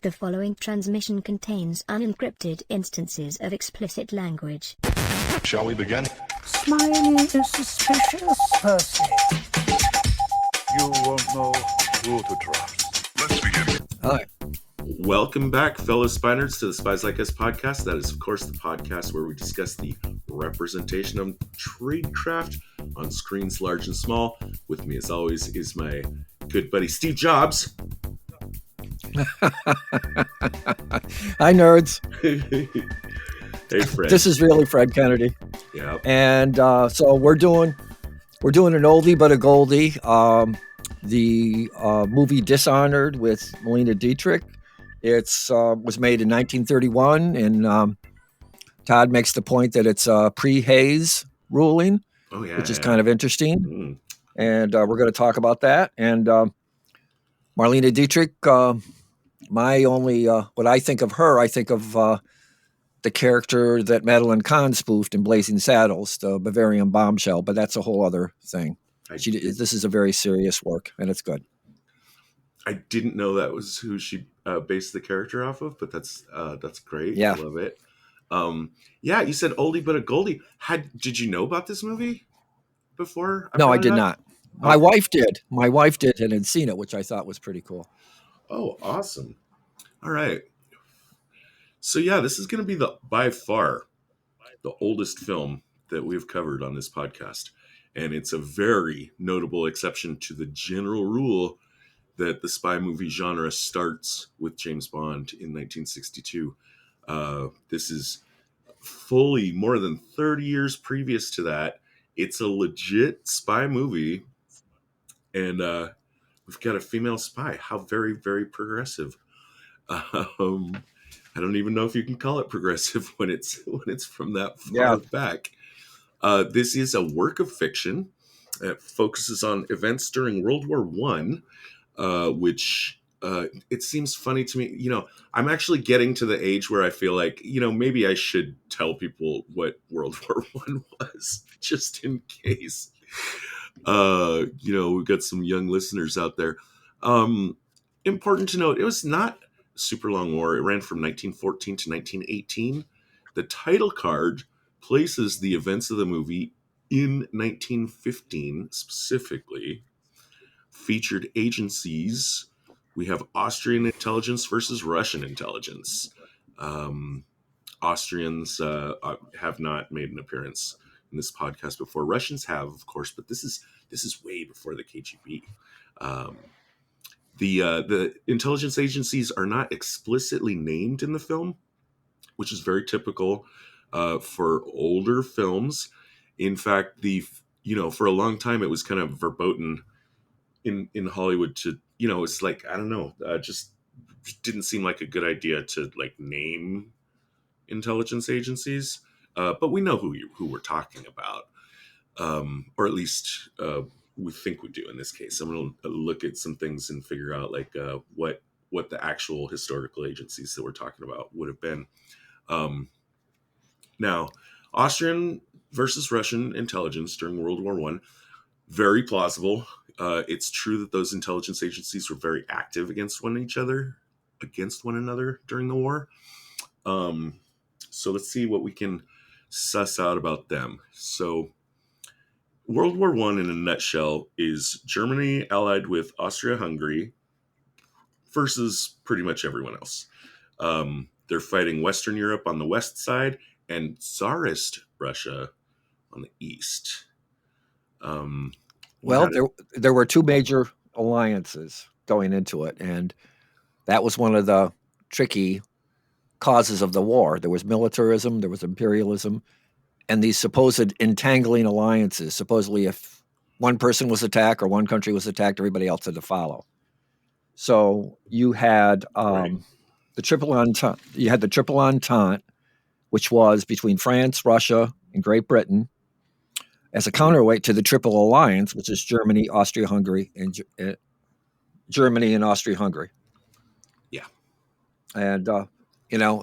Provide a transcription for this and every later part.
The following transmission contains unencrypted instances of explicit language. Shall we begin? Smiley is suspicious, Percy. You won't know who to trust. Let's begin. Hi. Welcome back, fellow spy nerds, to the Spies Like Us podcast. That is, of course, the podcast where we discuss the representation of tradecraft on screens large and small. With me, as always, is my good buddy Steve Jobs. Hi, nerds. Hey, Fred. This is really Fred Kennedy. Yeah. And so we're doing an oldie but a goldie. The movie Dishonored with Marlene Dietrich. It's was made in 1931, and Todd makes the point that it's a pre-Hayes ruling, which is kind of interesting. Mm. And we're going to talk about that. And Marlene Dietrich, my only, what I think of her, I think of the character that Madeline Kahn spoofed in Blazing Saddles, the Bavarian bombshell, but that's a whole other thing. This is a very serious work, and it's good. I didn't know that was who she based the character off of, but that's great. Yeah. I love it. Yeah, you said oldie but a goldie. Did you know about this movie before? No, I did not. My wife did. My wife did and had seen it, which I thought was pretty cool. Oh, awesome. All right. So yeah, this is going to be by far the oldest film that we've covered on this podcast. And it's a very notable exception to the general rule that the spy movie genre starts with James Bond in 1962. This is fully more than 30 years previous to that. It's a legit spy movie. And we've got a female spy. How very, very progressive. I don't even know if you can call it progressive when it's from that far back. This is a work of fiction. It focuses on events during World War I, which it seems funny to me. You know, I'm actually getting to the age where I feel like, you know, maybe I should tell people what World War I was, just in case. You know, we've got some young listeners out there. Important to note, it was not a super long war. It ran from 1914 to 1918. The title card places the events of the movie in 1915 specifically. Featured agencies. We have Austrian intelligence versus Russian intelligence. Austrians have not made an appearance in this podcast before. Russians have, of course, but this is way before the KGB. The intelligence agencies are not explicitly named in the film, which is very typical for older films. In fact, for a long time it was kind of verboten in Hollywood to, you know, it's like, I don't know, just didn't seem like a good idea to like name intelligence agencies. But we know who we're talking about, or at least we think we do in this case. I'm going to look at some things and figure out like what the actual historical agencies that we're talking about would have been. Now, Austrian versus Russian intelligence during World War I, very plausible. It's true that those intelligence agencies were very active against one another during the war. So let's see what we can suss out about them. So World War I in a nutshell is Germany allied with Austria-Hungary versus pretty much everyone else. They're fighting Western Europe on the west side and Tsarist Russia on the east. There were two major alliances going into it, and that was one of the tricky causes of the war. There was militarism, there was imperialism, and these supposed entangling alliances. Supposedly, if one person was attacked or one country was attacked, everybody else had to follow. So you had the Triple Entente. You had the Triple Entente, which was between France, Russia, and Great Britain, as a counterweight to the Triple Alliance, which is Germany, Austria-Hungary, and Germany and Austria-Hungary. Yeah. And,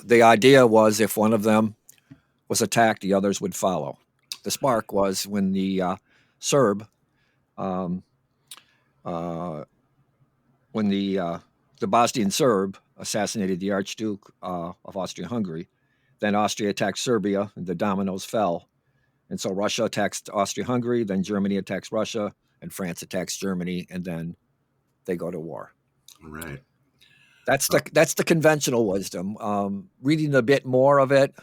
the idea was if one of them was attacked, the others would follow. The spark was when the the Bosnian Serb assassinated the Archduke of Austria-Hungary. Then Austria attacked Serbia, and the dominoes fell. And so Russia attacks Austria-Hungary, then Germany attacks Russia, and France attacks Germany, and then they go to war. Right. That's the conventional wisdom. Reading a bit more of it,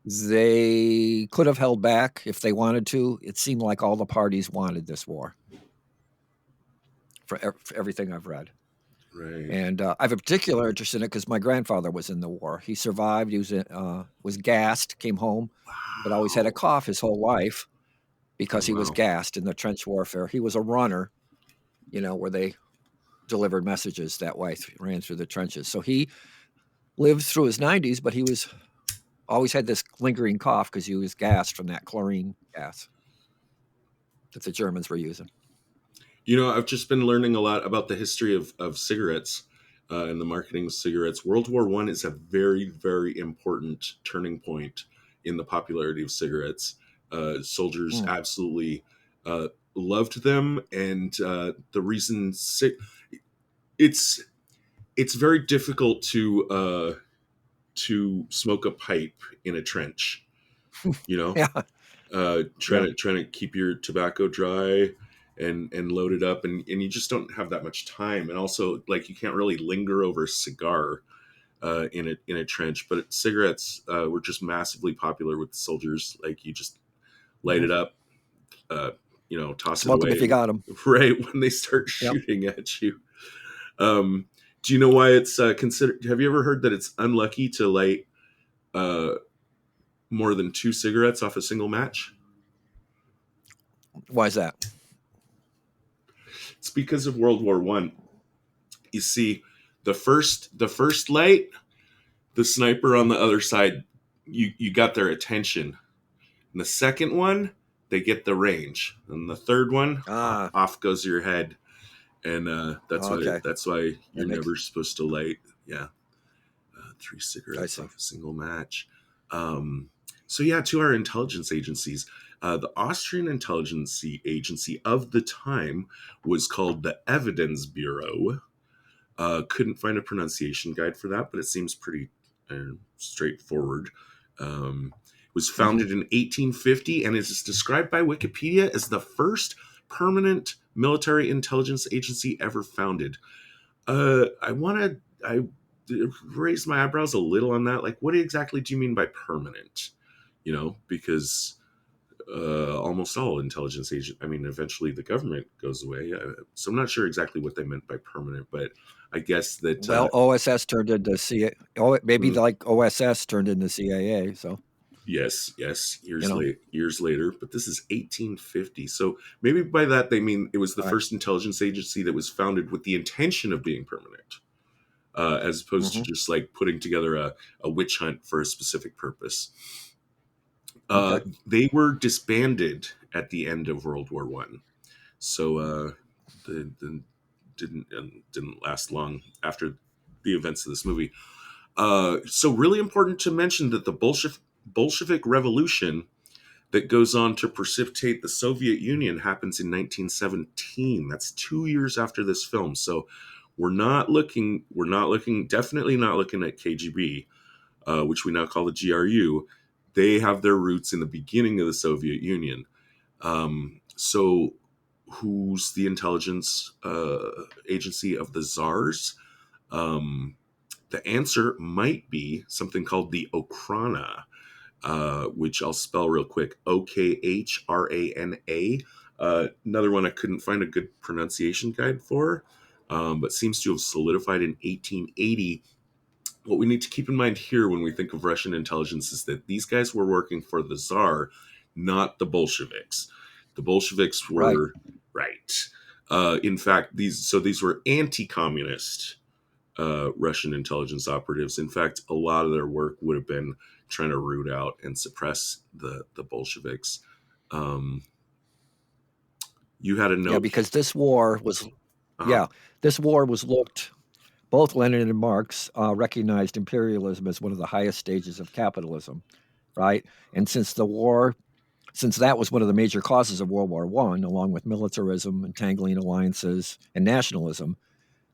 they could have held back if they wanted to. It seemed like all the parties wanted this war, for everything I've read. Right. And I have a particular interest in it because my grandfather was in the war. He survived. He was gassed, came home, but always had a cough his whole life because he was gassed in the trench warfare. He was a runner, where they delivered messages that way, ran through the trenches. So he lived through his 90s, but he always had this lingering cough because he was gassed from that chlorine gas that the Germans were using. I've just been learning a lot about the history of cigarettes and the marketing of cigarettes. World War I is a very, very important turning point in the popularity of cigarettes. Soldiers absolutely loved them, and the reason it's very difficult to smoke a pipe in a trench. Yeah. Trying to keep your tobacco dry and load it up, and you just don't have that much time, and also like you can't really linger over a cigar in a trench. But cigarettes were just massively popular with the soldiers. Like you just light it up, toss Smoke it away them if you got them. right when they start shooting at you. Do you know why it's considered? Have you ever heard that it's unlucky to light more than 2 cigarettes off a single match? Why is that? It's because of World War I. You see, the first light, the sniper on the other side, you got their attention. And the second one, they get the range. And the third one, off goes your head. And that's why you're never supposed to light 3 cigarettes off a single match. To our intelligence agencies. The Austrian intelligence agency of the time was called the Evidence Bureau. Couldn't find a pronunciation guide for that, but it seems pretty straightforward. It was founded in 1850 and is described by Wikipedia as the first permanent military intelligence agency ever founded. I raised my eyebrows a little on that. Like, what exactly do you mean by permanent? Because almost all intelligence agents, eventually the government goes away. So I'm not sure exactly what they meant by permanent, but I guess that... OSS turned into CIA. Like OSS turned into CIA, so... Yes, years later, but this is 1850. So maybe by that they mean it was the first intelligence agency that was founded with the intention of being permanent, as opposed to just like putting together a witch hunt for a specific purpose. They were disbanded at the end of World War I, so didn't last long after the events of this movie. So really important to mention that the Bolshevik Revolution that goes on to precipitate the Soviet Union happens in 1917. That's 2 years after this film. So we're definitely not looking at KGB, which we now call the GRU. They have their roots in the beginning of the Soviet Union. So who's the intelligence agency of the Tsars? The answer might be something called the Okhrana, which I'll spell real quick. Okhrana. Another one I couldn't find a good pronunciation guide for, but seems to have solidified in 1880. What we need to keep in mind here when we think of Russian intelligence is that these guys were working for the Tsar, not the Bolsheviks. The Bolsheviks were right. In fact, these were anti-communist Russian intelligence operatives. In fact, a lot of their work would have been trying to root out and suppress the Bolsheviks. You had a note. Yeah, because this war was looked. Both Lenin and Marx recognized imperialism as one of the highest stages of capitalism, right? And since that was one of the major causes of World War I, along with militarism, entangling alliances, and nationalism,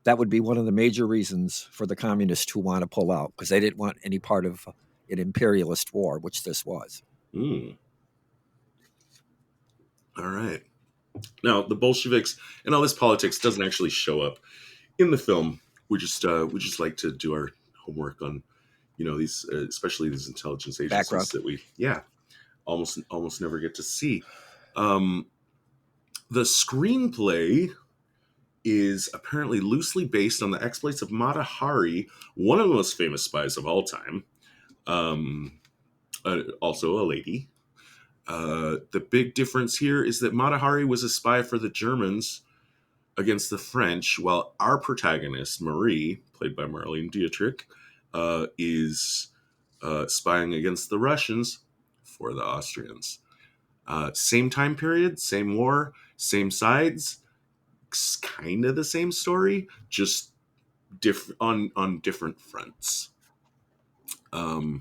that would be one of the major reasons for the communists who want to pull out, because they didn't want any part of an imperialist war, which this was. Mm. All right. Now, the Bolsheviks and all this politics doesn't actually show up in the film. We just like to do our homework on, these, especially these intelligence agencies Background. that we, almost never get to see. The screenplay is apparently loosely based on the exploits of Mata Hari, one of the most famous spies of all time. Also a lady. The big difference here is that Mata Hari was a spy for the Germans against the French, while our protagonist, Marie, played by Marlene Dietrich, is spying against the Russians for the Austrians. Same time period, same war, same sides, kind of the same story, just on different fronts. I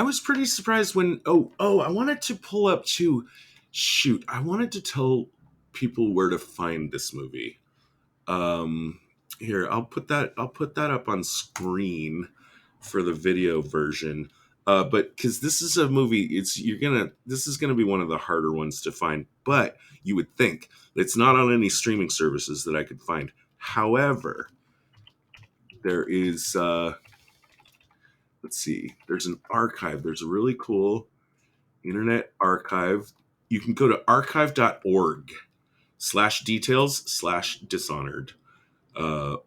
was pretty surprised when I wanted to pull up to I wanted to tell people where to find this movie. Here, I'll put that up on screen for the video version. But because this is a movie, this is gonna be one of the harder ones to find. But you would think it's not on any streaming services that I could find. However, there is let's see, there's an archive. There's a really cool internet archive. You can go to archive.org/details/Dishonored. Or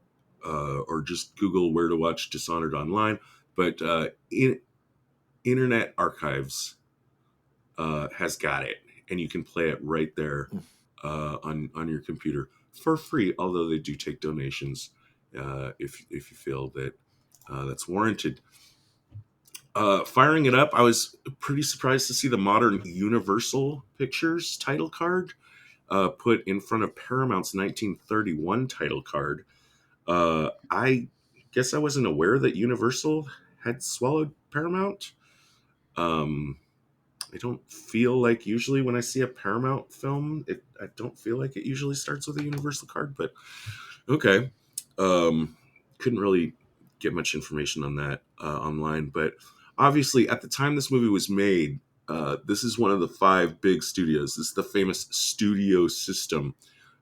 just Google where to watch Dishonored online. But Internet Archives has got it, and you can play it right there on your computer for free. Although they do take donations if you feel that that's warranted. Firing it up, I was pretty surprised to see the modern Universal Pictures title card put in front of Paramount's 1931 title card. I guess I wasn't aware that Universal had swallowed Paramount. I don't feel like usually when I see a Paramount film, I don't feel like it usually starts with a Universal card, but okay. Couldn't really get much information on that online, but obviously at the time this movie was made, this is one of the 5 big studios. This is the famous studio system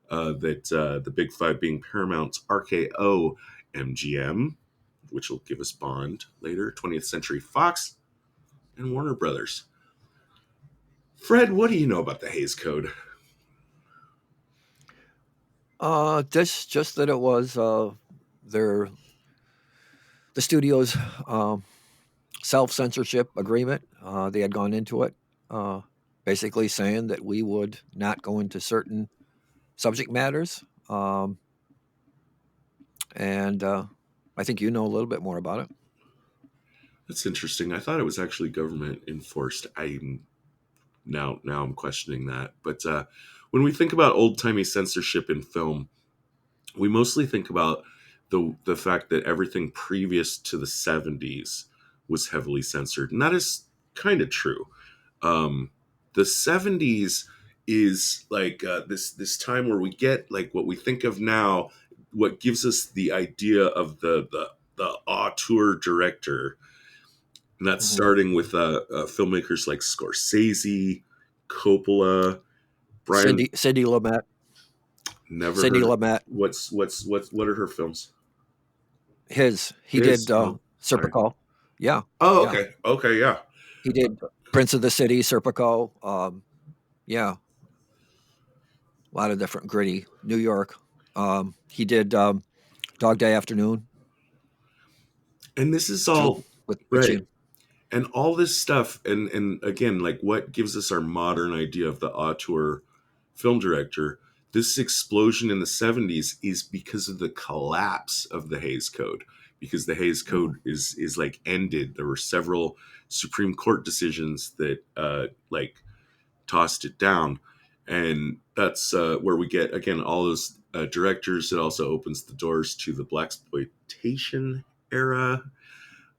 that the big 5 being Paramount, RKO, MGM, which will give us Bond later, 20th Century Fox, and Warner Brothers. Fred, what do you know about the Hays Code? Just that it was the studio's self-censorship agreement. They had gone into it basically saying that we would not go into certain subject matters. And I think you know a little bit more about it. That's interesting. I thought it was actually government enforced. Now I'm questioning that. But when we think about old-timey censorship in film, we mostly think about the fact that everything previous to the 70s was heavily censored. And that is kind of true. The 70s is like this time where we get like what we think of now, what gives us the idea of the auteur director. And that's starting with filmmakers like Scorsese, Coppola, Brian. Cindy Lumet. Never Cindy heard. Lumet. What are her films? He did Serpico. Yeah. Oh, yeah. okay. Okay, yeah. He did Prince of the City, Serpico. Yeah. A lot of different gritty. New York. He did Dog Day Afternoon. And this is all with right. Richie. And all this stuff, and again, like what gives us our modern idea of the auteur film director, this explosion in the 70s is because of the collapse of the Hays Code. Because the Hays Code is like ended. There were several Supreme Court decisions that like tossed it down. And that's where we get, again, all those directors. It also opens the doors to the blaxploitation era.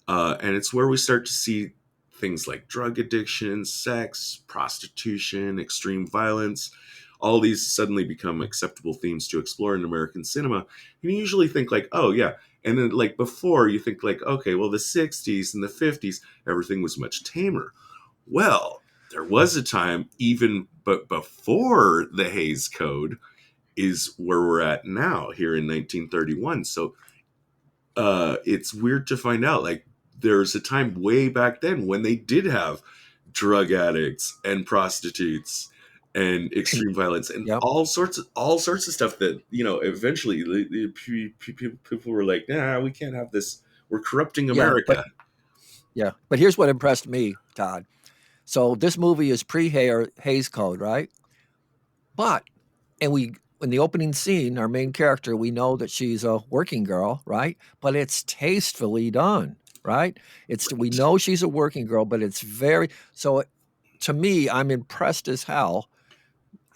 And it's where we start to see things like drug addiction, sex, prostitution, extreme violence, all these suddenly become acceptable themes to explore in American cinema. And you usually think like, oh yeah. And then like before you think like, okay, well the 60s and the 50s, everything was much tamer. Well, there was a time even but before the Hays Code is where we're at now here in 1931. So it's weird to find out like there's a time way back then when they did have drug addicts and prostitutes and extreme violence and Yep. all sorts of stuff that eventually people were like, nah, we can't have this, we're corrupting Yeah, America. but here's what impressed me, Todd. So this movie is pre-Hays Code, right? But in the opening scene, our main character, we know that she's a working girl, right? But it's tastefully done, right? We know she's a working girl, but it's very so. To me, I'm impressed as hell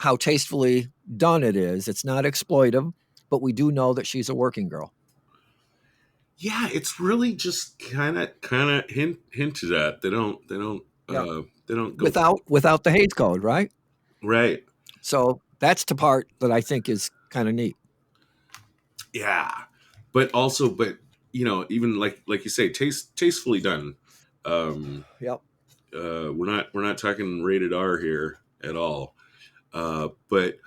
how tastefully done it is. It's not exploitive, but we do know that she's a working girl. Yeah, it's really just kind of hinted at. They don't Yeah. they don't go Without the Hays Code, right? right. So that's the part that I think is kind of neat. Yeah, but even like you say, tastefully done. Yep. We're not talking rated R here at all. But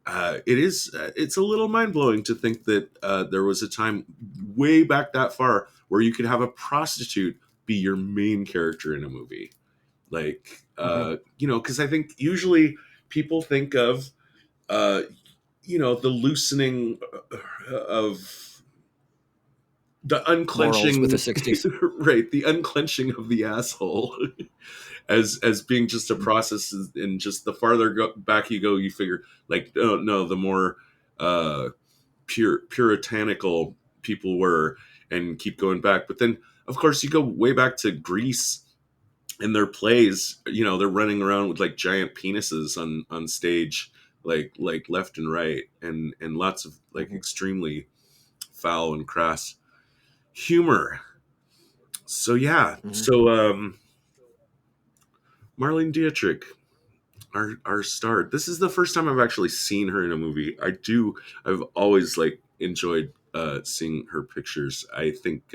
it's a little mind blowing to think that there was a time way back that far where you could have a prostitute be your main character in a movie, like because I think usually people think of the loosening of the Morals unclenching with the 60s. right, the unclenching of the asshole as being just a process, and just the farther back you go, you figure like, no, the more puritanical people were, and keep going back. But then of course you go way back to Greece and their plays, they're running around with like giant penises on stage, like left and right, and lots of like extremely foul and crass humor. So yeah, Marlene Dietrich, our star. This is the first time I've actually seen her in a movie. I've always like enjoyed seeing her pictures. I think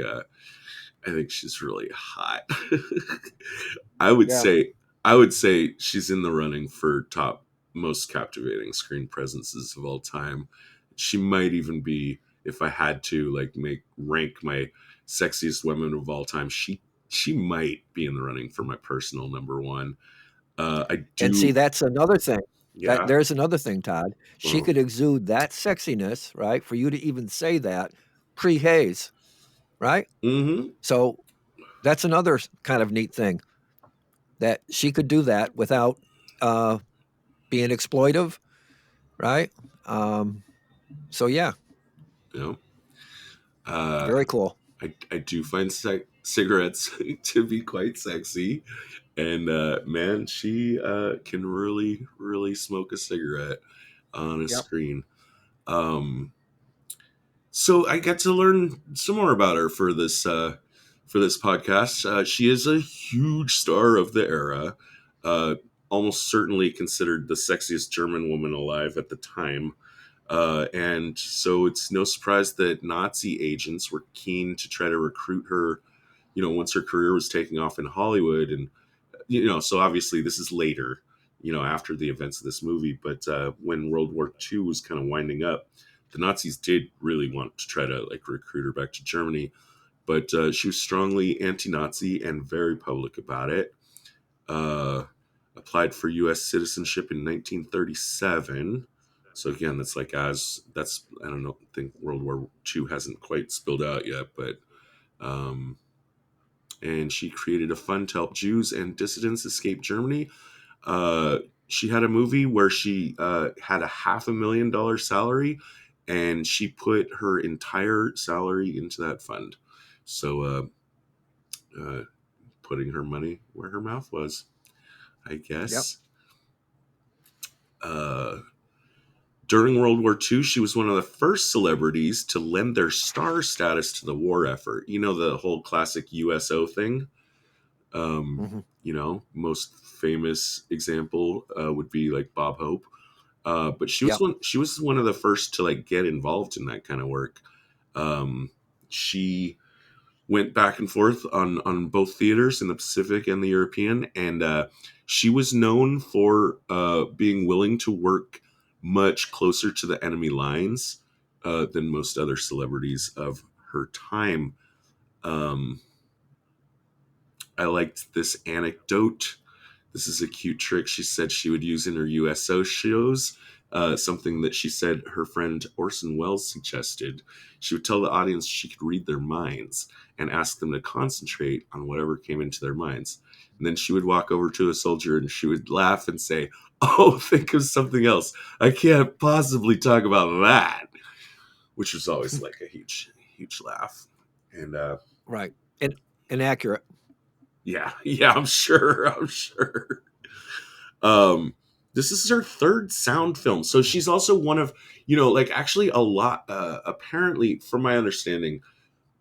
she's really hot. I would Yeah. say I would say she's in the running for top most captivating screen presences of all time. She might even be, if I had to like rank my sexiest women of all time, she might be in the running for my personal number one. I And see, do, that's another thing. yeah. There's another thing, Todd. She Well, could exude that sexiness, right? For you to even say that pre-Hays, right? mm-hmm. So that's another kind of neat thing that she could do that without uh, being exploitive, right? So yeah, You know, uh, very cool. I do find cigarettes to be quite sexy. And man, she can really, really smoke a cigarette on a Yep. screen. So I got to learn some more about her for this podcast. She is a huge star of the era, uh, almost certainly considered the sexiest German woman alive at the time. And so it's no surprise that Nazi agents were keen to try to recruit her, once her career was taking off in Hollywood. And, so obviously this is later, after the events of this movie. But when World War II was kind of winding up, the Nazis did really want to try to like recruit her back to Germany. But she was strongly anti-Nazi and very public about it. Applied for U.S. citizenship in 1937. So again, I don't know, I think World War II hasn't quite spilled out yet, but and she created a fund to help Jews and dissidents escape Germany. She had a movie where she had a $500,000 salary, and she put her entire salary into that fund. So putting her money where her mouth was, I guess. Yep. During World War II, she was one of the first celebrities to lend their star status to the war effort. The whole classic USO thing. Most famous example would be like Bob Hope. But Yep. she was one of the first to like get involved in that kind of work. She went back and forth on both theaters in the Pacific and the European, and she was known for being willing to work much closer to the enemy lines than most other celebrities of her time. I liked this anecdote. This is a cute trick she said she would use in her USO shows. Something that she said her friend Orson Welles suggested. She would tell the audience she could read their minds and ask them to concentrate on whatever came into their minds. And then she would walk over to a soldier and she would laugh and say, "Oh, think of something else. I can't possibly talk about that." Which was always like a huge, huge laugh. And Right. And inaccurate. yeah, I'm sure. This is her third sound film, so she's also one of, like actually a lot. Apparently, from my understanding,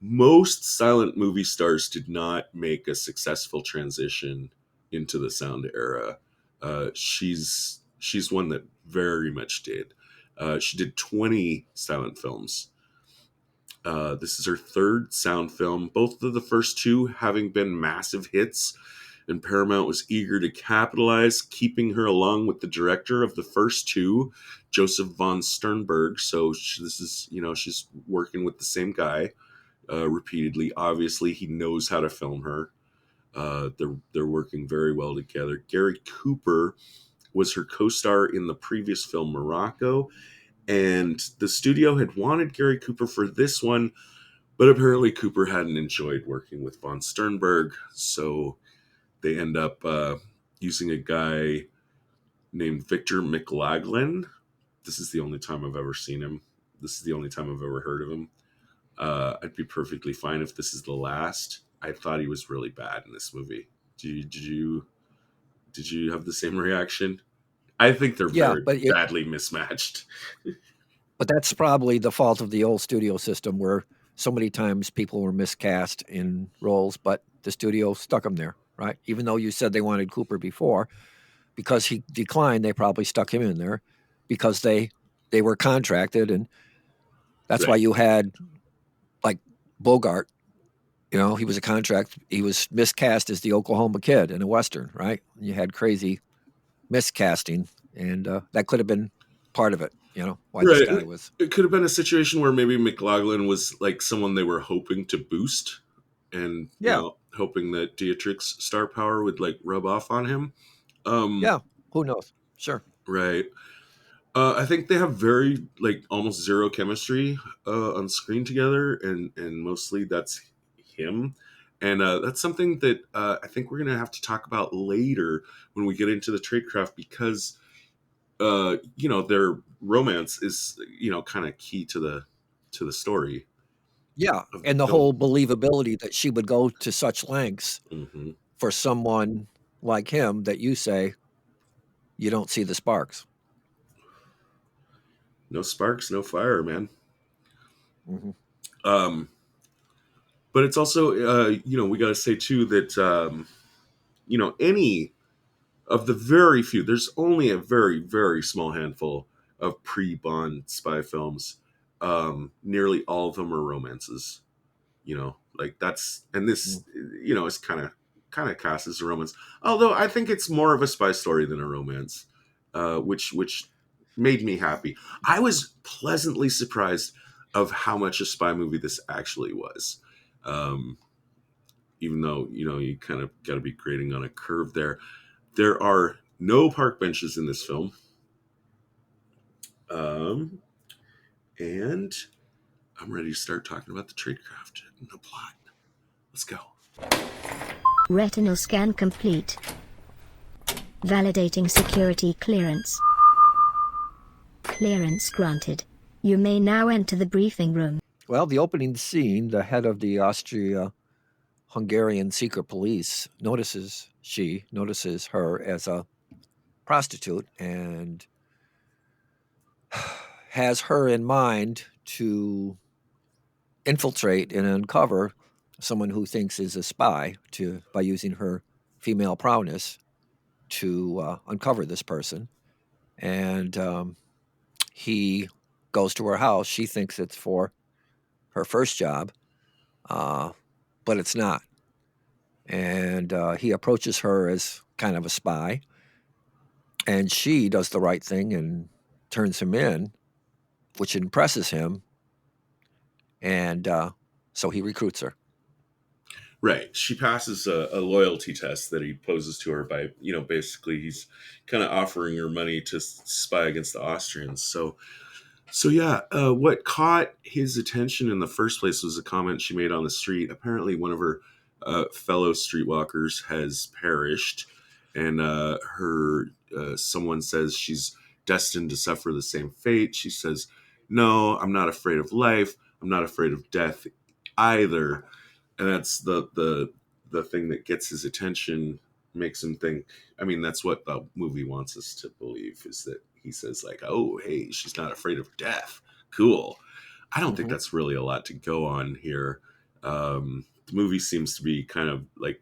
most silent movie stars did not make a successful transition into the sound era. She's one that very much did. She did 20 silent films. This is her third sound film, both of the first two having been massive hits, and Paramount was eager to capitalize, keeping her along with the director of the first two, Joseph von Sternberg. So this is, she's working with the same guy repeatedly. Obviously, he knows how to film her. They're working very well together. Gary Cooper was her co-star in the previous film Morocco, and the studio had wanted Gary Cooper for this one, but apparently Cooper hadn't enjoyed working with von Sternberg, so they end up using a guy named Victor MacLeod. This is the only time I've ever seen him. This is the only time I've ever heard of him. I'd be perfectly fine if this is the last. I thought he was really bad in this movie. Did you have the same reaction? I think they're Yeah, very badly mismatched. but that's probably the fault of the old studio system where so many times people were miscast in roles, but the studio stuck them there, right? Even though you said they wanted Cooper before, because he declined, they probably stuck him in there because they were contracted, and that's why you had like Bogart. He was a contract. He was miscast as the Oklahoma Kid in a Western, right? You had crazy miscasting, and that could have been part of it. Why this guy was. It could have been a situation where maybe MacLeod was like someone they were hoping to boost, and hoping that Dietrich's star power would like rub off on him. Who knows? Sure. Right. I think they have very like almost zero chemistry on screen together, and mostly that's him. And that's something that I think we're gonna have to talk about later when we get into the tradecraft, because their romance is kind of key to the story. Yeah, and the whole believability that she would go to such lengths for someone like him that you say you don't see the sparks. No sparks, no fire, man. Mm-hmm. But it's also, we got to say too that, any of the very few, there's only a very, very small handful of pre-Bond spy films. Nearly all of them are romances. Like that's, and this, is kind of cast as a romance. Although I think it's more of a spy story than a romance, which made me happy. I was pleasantly surprised of how much a spy movie this actually was. Even though, you kind of got to be grading on a curve there. There are no park benches in this film. And I'm ready to start talking about the tradecraft and the plot. Let's go. Retinal scan complete. Validating security clearance. Clearance granted. You may now enter the briefing room. Well, the opening scene, the head of the Austria-Hungarian secret police notices her as a prostitute and has her in mind to infiltrate and uncover someone who thinks is a spy by using her female prowess to uncover this person. and he goes to her house. She thinks it's for her first job, but it's not. And he approaches her as kind of a spy, and she does the right thing and turns him in, which impresses him, and so he recruits her. Right. She passes a loyalty test that he poses to her by, basically he's kind of offering her money to spy against the Austrians. So yeah, what caught his attention in the first place was a comment she made on the street. Apparently, one of her fellow streetwalkers has perished, and someone says she's destined to suffer the same fate. She says, "No, I'm not afraid of life. I'm not afraid of death either." And that's the thing that gets his attention, makes him think. I mean, that's what the movie wants us to believe, is that he says like, "Oh, hey, she's not afraid of death. Cool." I don't think that's really a lot to go on here. The movie seems to be kind of like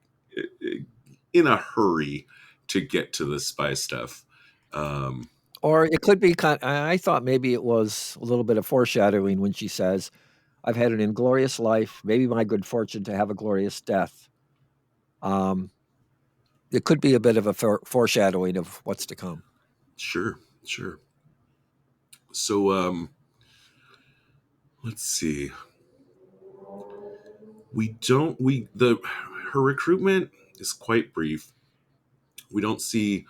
in a hurry to get to the spy stuff. Or it could be I thought maybe it was a little bit of foreshadowing when she says, "I've had an inglorious life, maybe my good fortune to have a glorious death." It could be a bit of a foreshadowing of what's to come. Sure. So, let's see. Her recruitment is quite brief. We don't see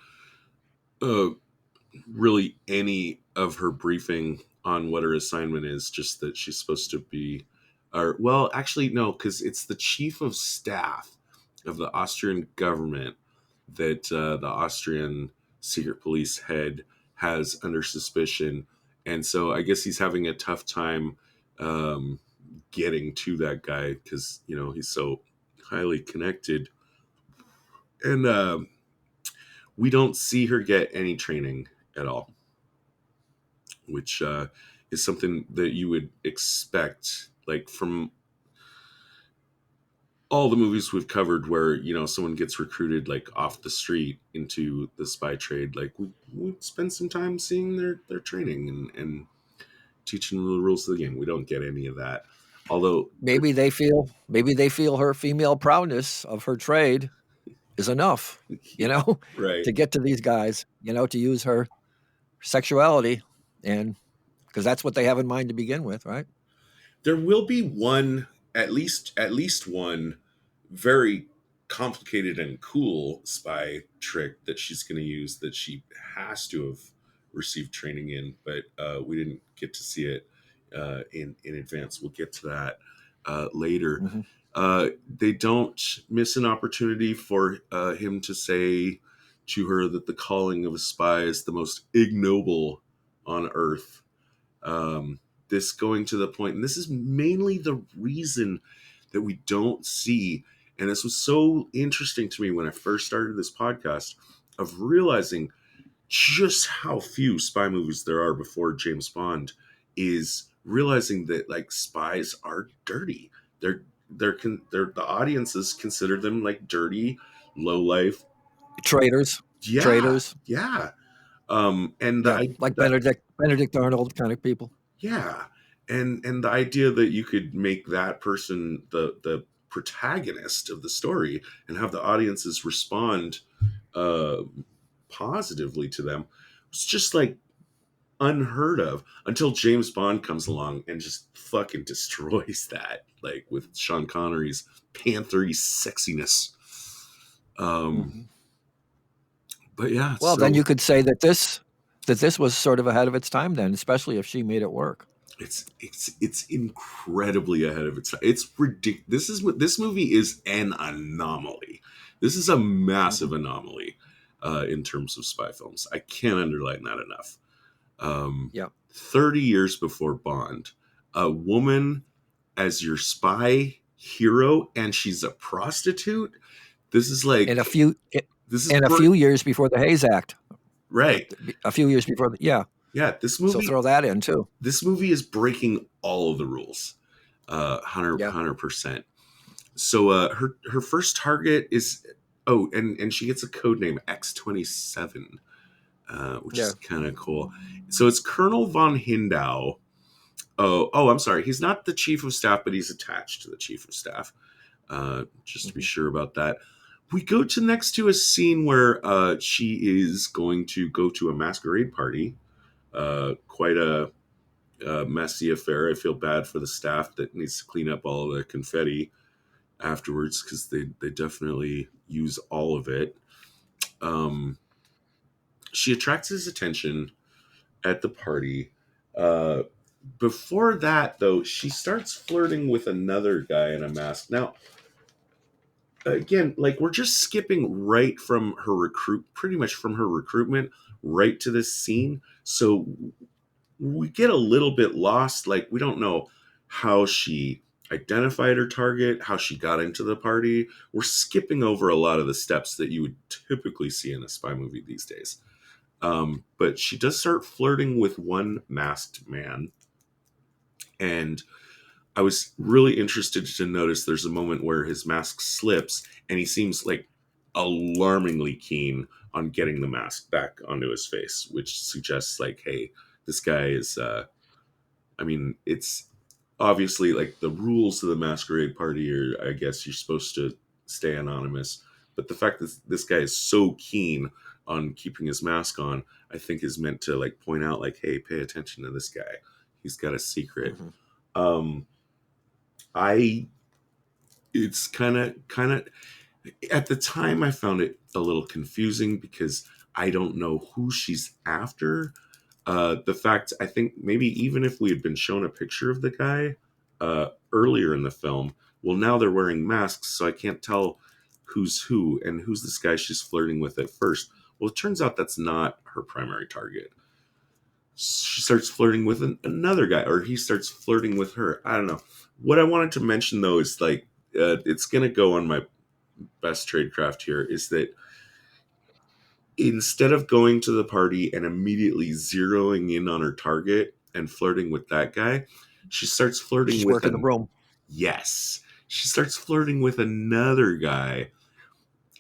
really any of her briefing on what her assignment is, just that she's supposed to be, actually, no, because it's the chief of staff of the Austrian government that the Austrian secret police head has under suspicion. And so I guess he's having a tough time getting to that guy because, he's so highly connected. And we don't see her get any training at all, which is something that you would expect, like from all the movies we've covered where, someone gets recruited like off the street into the spy trade. Like we spend some time seeing their training and teaching them the rules of the game. We don't get any of that. Although maybe they feel her female proudness of her trade is enough, right. to get to these guys, to use her sexuality, and because that's what they have in mind to begin with, right? There will be at least one very complicated and cool spy trick that she's going to use that she has to have received training in, but we didn't get to see it in advance. We'll get to that later. They don't miss an opportunity for him to say to her that the calling of a spy is the most ignoble on earth. This going to the point, and this is mainly the reason that we don't see, and this was so interesting to me when I first started this podcast, of realizing just how few spy movies there are before James Bond, is realizing that like spies are dirty. They're the audiences consider them like dirty, low life traitors. Yeah. And like Benedict Arnold kind of people. Yeah. And the idea that you could make that person the protagonist of the story and have the audiences respond positively to them was just like unheard of until James Bond comes along and just fucking destroys that, like with Sean Connery's panthery sexiness. But yeah. Well, then you could say that this was sort of ahead of its time then, especially if she made it work. It's incredibly ahead of its time. It's ridiculous. This movie is an anomaly. This is a massive anomaly in terms of spy films. I can't underline that enough. 30 years before Bond, a woman as your spy hero, and she's a prostitute. This is like a few years before the Hayes Act, right? A few years before, yeah. This movie, so throw that in too. This movie is breaking all of the rules, 100%. So her first target is and she gets a code name X-27. which Yeah. is kind of cool. So it's Colonel von Hindau. Oh, I'm sorry. He's not the chief of staff, but he's attached to the chief of staff. Just to be sure about that. We go to next to a scene where she is going to go to a masquerade party. Quite a messy affair. I feel bad for the staff that needs to clean up all the confetti afterwards because they definitely use all of it. She attracts his attention at the party. Before that, though, she starts flirting with another guy in a mask. Now, again, like we're just skipping right from her pretty much from her recruitment right to this scene. So we get a little bit lost. Like we don't know how she identified her target, how she got into the party. We're skipping over a lot of the steps that you would typically see in a spy movie these days. But she does start flirting with one masked man. And I was really interested to notice there's a moment where his mask slips and he seems like alarmingly keen on getting the mask back onto his face, which suggests like, hey, this guy is, it's obviously like the rules of the masquerade party are, I guess you're supposed to stay anonymous. But the fact that this guy is so keen on keeping his mask on, I think is meant to like point out like, hey, pay attention to this guy. He's got a secret. It's kind of at the time I found it a little confusing because I don't know who she's after. The fact, I think maybe even if we had been shown a picture of the guy earlier in the film, well, now they're wearing masks, so I can't tell who's who and who's this guy she's flirting with at first. Well, it turns out that's not her primary target. She starts flirting with another guy, or he starts flirting with her. I don't know. What I wanted to mention, though, is like, it's going to go on my best tradecraft here, is that instead of going to the party and immediately zeroing in on her target and flirting with that guy, she starts flirting She's with working the room. Yes. She starts flirting with another guy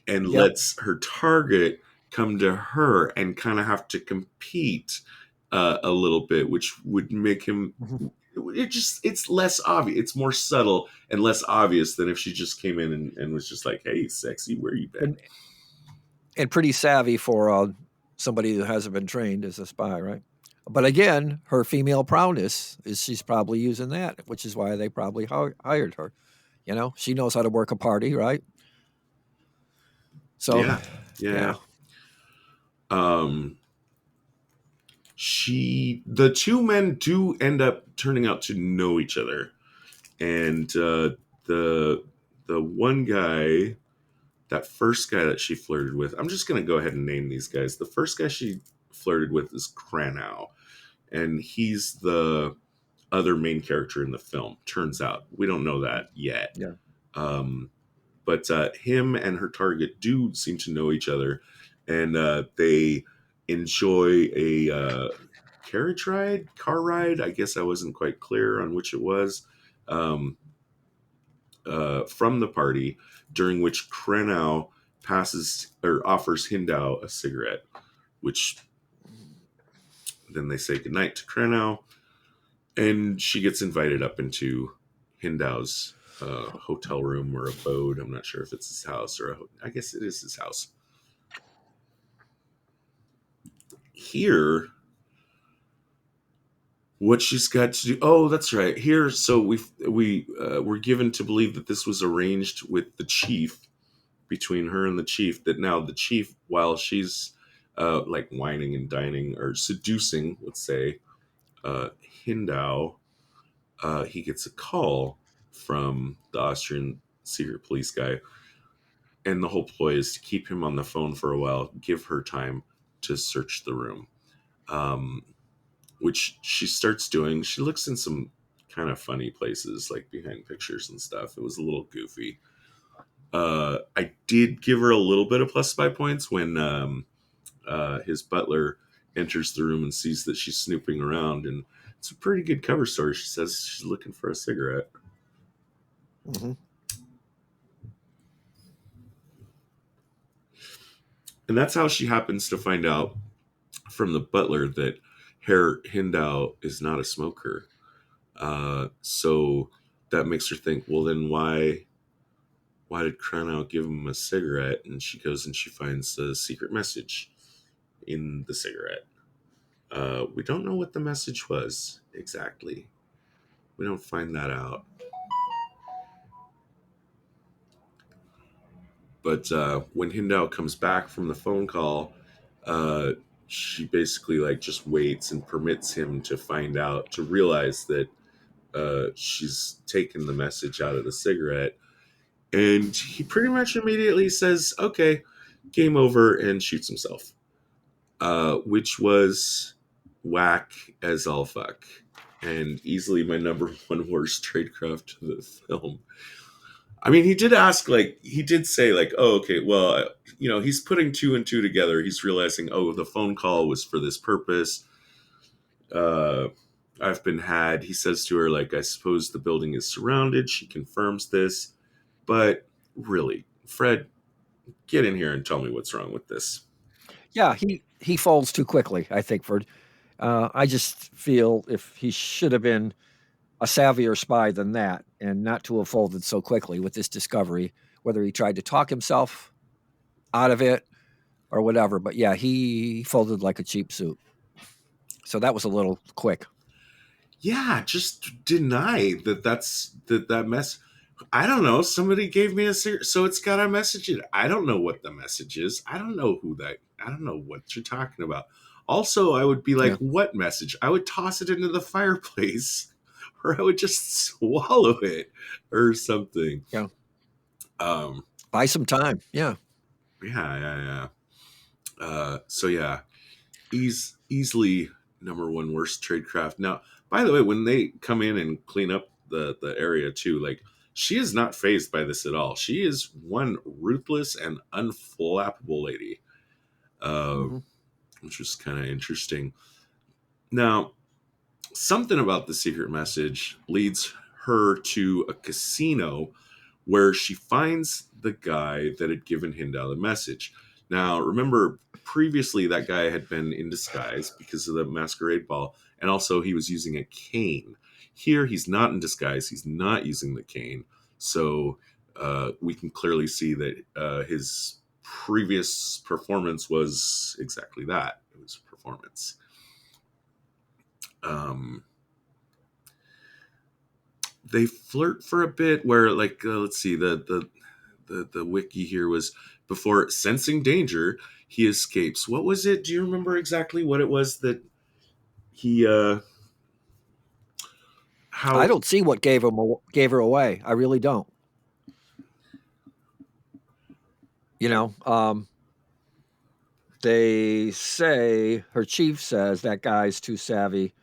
and Yep. lets her target come to her and kind of have to compete a little bit, which would make him it's less obvious. It's more subtle and less obvious than if she just came in and was just like, hey, sexy, where you been? And pretty savvy for somebody who hasn't been trained as a spy, right? But again, her female prowess is she's probably using that, which is why they probably hired her. You know, she knows how to work a party, right? So, yeah. The two men do end up turning out to know each other, and the one guy, that first guy that she flirted with, I'm just going to go ahead and name these guys. The first guy she flirted with is Kranow, and he's the other main character in the film. Turns out we don't know that yet. yeah. But him and her target do seem to know each other, and they enjoy a car ride. I guess I wasn't quite clear on which it was, from the party, during which Kranow passes or offers Hindau a cigarette, which then they say goodnight to Kranow, and she gets invited up into Hindau's hotel room or abode. I'm not sure if it's his house or I guess it is his house. Here, what she's got to do. Oh, that's right. Here, so we were given to believe that this was arranged with the chief, between her and the chief. That now the chief, while she's like whining and dining or seducing, let's say, Hindau, he gets a call from the Austrian secret police guy, and the whole ploy is to keep him on the phone for a while, give her time to search the room, which she starts doing. She looks in some kind of funny places, like behind pictures and stuff. It was a little goofy. I did give her a little bit of plus spy points when his butler enters the room and sees that she's snooping around, and it's a pretty good cover story. She says she's looking for a cigarette. Mm-hmm. And that's how she happens to find out from the butler that Herr Hindau is not a smoker. So that makes her think, well, then why did Cranau give him a cigarette? And she goes and she finds a secret message in the cigarette. We don't know what the message was exactly. We don't find that out. But when Hindau comes back from the phone call, she basically like just waits and permits him to find out, to realize that she's taken the message out of the cigarette. And he pretty much immediately says, okay, game over, and shoots himself. Which was whack as all fuck. And easily my number one worst tradecraft of the film. I mean, he did say, like, oh, okay, well, he's putting two and two together. He's realizing, oh, the phone call was for this purpose. I've been had. He says to her, like, I suppose the building is surrounded. She confirms this. But really, Fred, get in here and tell me what's wrong with this. Yeah, he folds too quickly, I think, Ford. I just feel if he should have been a savvier spy than that, and not to have folded so quickly with this discovery, whether he tried to talk himself out of it or whatever. But yeah, he folded like a cheap suit. So that was a little quick. Yeah, just deny that mess. I don't know. Somebody gave me so it's got a message in it. I don't know what the message is. I don't know what you're talking about. Also, I would be like, what message? I would toss it into the fireplace, or I would just swallow it or something. Yeah. Buy some time. Yeah. Yeah. So yeah, easily number one worst tradecraft. Now, by the way, when they come in and clean up the area too, like, she is not fazed by this at all. She is one ruthless and unflappable lady, which was kind of interesting. Now, something about the secret message leads her to a casino where she finds the guy that had given Hindau the message. Now, remember, previously that guy had been in disguise because of the masquerade ball, and also he was using a cane. Here, he's not in disguise. He's not using the cane. So we can clearly see that his previous performance was exactly that. It was a performance. They flirt for a bit where, like, let's see, the wiki here was, before sensing danger, he escapes. What was it? Do you remember exactly what it was that he how I don't see what gave her away. I really don't. They say, her chief says, that guy's too savvy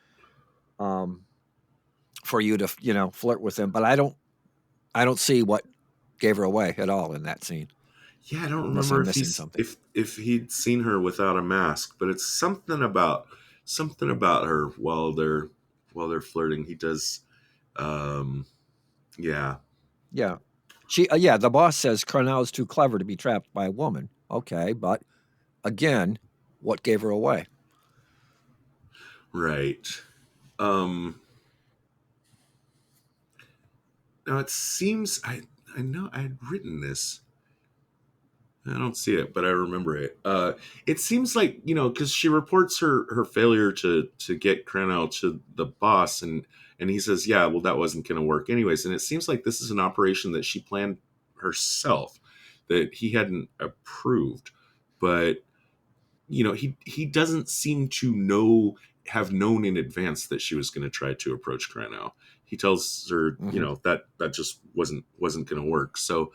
for you to, flirt with him. But I don't see what gave her away at all in that scene. Yeah, I don't Unless remember I'm missing something. if he'd seen her without a mask, but it's something about her while they're flirting. He does, yeah. The boss says Carnell's too clever to be trapped by a woman. Okay, but again, what gave her away? Right. Now it seems I know I had written this. I don't see it, but I remember it. It seems like, because she reports her failure to get Cranell to the boss, and he says, yeah, well, that wasn't going to work anyways. And it seems like this is an operation that she planned herself, that he hadn't approved. But, he doesn't seem to have known in advance that she was going to try to approach Cranell. He tells her, that just wasn't going to work. So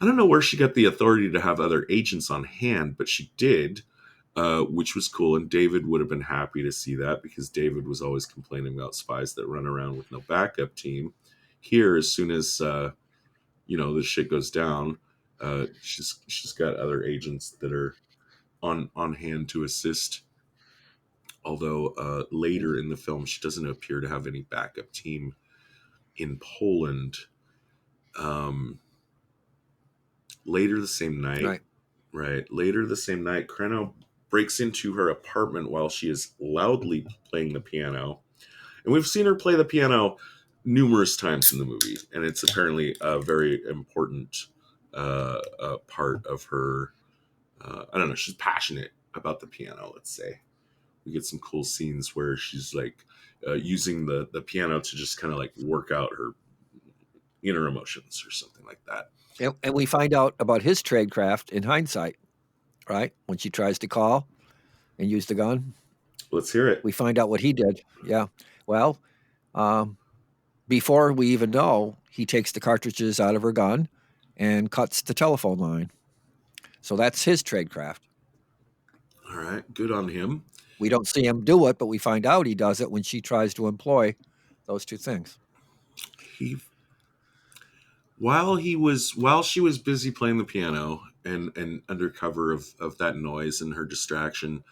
I don't know where she got the authority to have other agents on hand, but she did, which was cool. And David would have been happy to see that, because David was always complaining about spies that run around with no backup team. Here, as soon as the shit goes down, she's got other agents that are on hand to assist. Although later in the film, she doesn't appear to have any backup team in Poland. Later the same night, Later the same night, Cranell breaks into her apartment while she is loudly playing the piano. And we've seen her play the piano numerous times in the movie, and it's apparently a very important part of her. I don't know. She's passionate about the piano. Let's say we get some cool scenes where she's like using the piano to just kind of like work out her inner emotions or something like that. And we find out about his tradecraft in hindsight, right? When she tries to call and use the gun, Let's hear it. we find out what he did. Yeah. Well, before we even know, he takes the cartridges out of her gun and cuts the telephone line. So that's his tradecraft. All right, good on him. We don't see him do it, but we find out he does it when she tries to employ those two things. He while she was busy playing the piano and under cover of that noise and her distraction,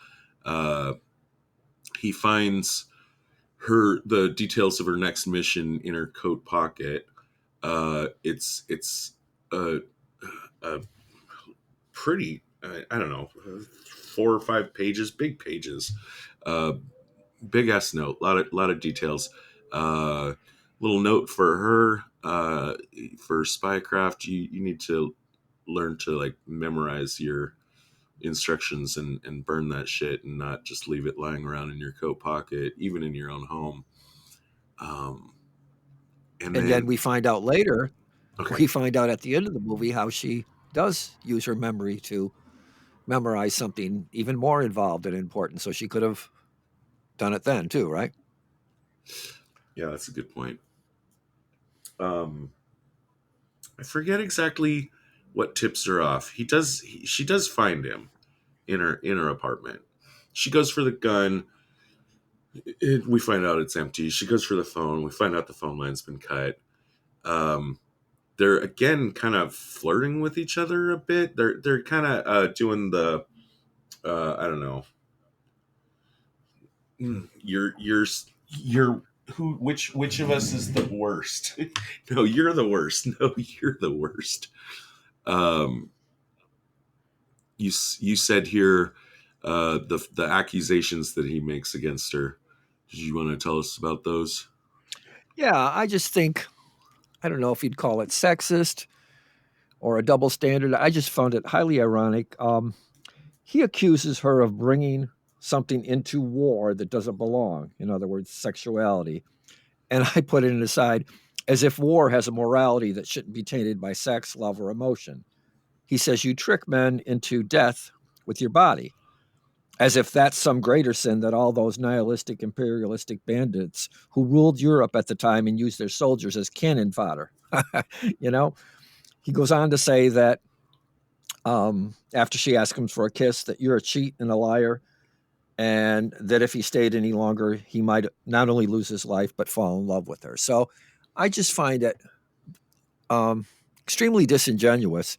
he finds the details of her next mission in her coat pocket. It's a pretty I don't know, 4 or 5 pages, big pages, big ass note, lot of details. Little note for her, for spycraft, you need to learn to like memorize your instructions and burn that shit and not just leave it lying around in your coat pocket, even in your own home. And then we find out later, okay. we find out at the end of the movie how she does use her memory to memorize something even more involved and important. So she could have done it then too, right? Yeah, that's a good point. I forget exactly what tips her off. She does find him in her apartment. She goes for the gun. We find out it's empty. She goes for the phone. We find out the phone line's been cut. They're again kind of flirting with each other a bit. They're kind of doing the I don't know. You're who which of us is the worst? No, you're the worst. No, you're the worst. You said here the accusations that he makes against her. Did you want to tell us about those? Yeah, I just think, I don't know if you'd call it sexist or a double standard. I just found it highly ironic. He accuses her of bringing something into war that doesn't belong. In other words, sexuality. And I put it aside as if war has a morality that shouldn't be tainted by sex, love, or emotion. He says you trick men into death with your body, as if that's some greater sin that all those nihilistic, imperialistic bandits who ruled Europe at the time and used their soldiers as cannon fodder. You know, he goes on to say that after she asks him for a kiss, that you're a cheat and a liar, and that if he stayed any longer, he might not only lose his life, but fall in love with her. So I just find it extremely disingenuous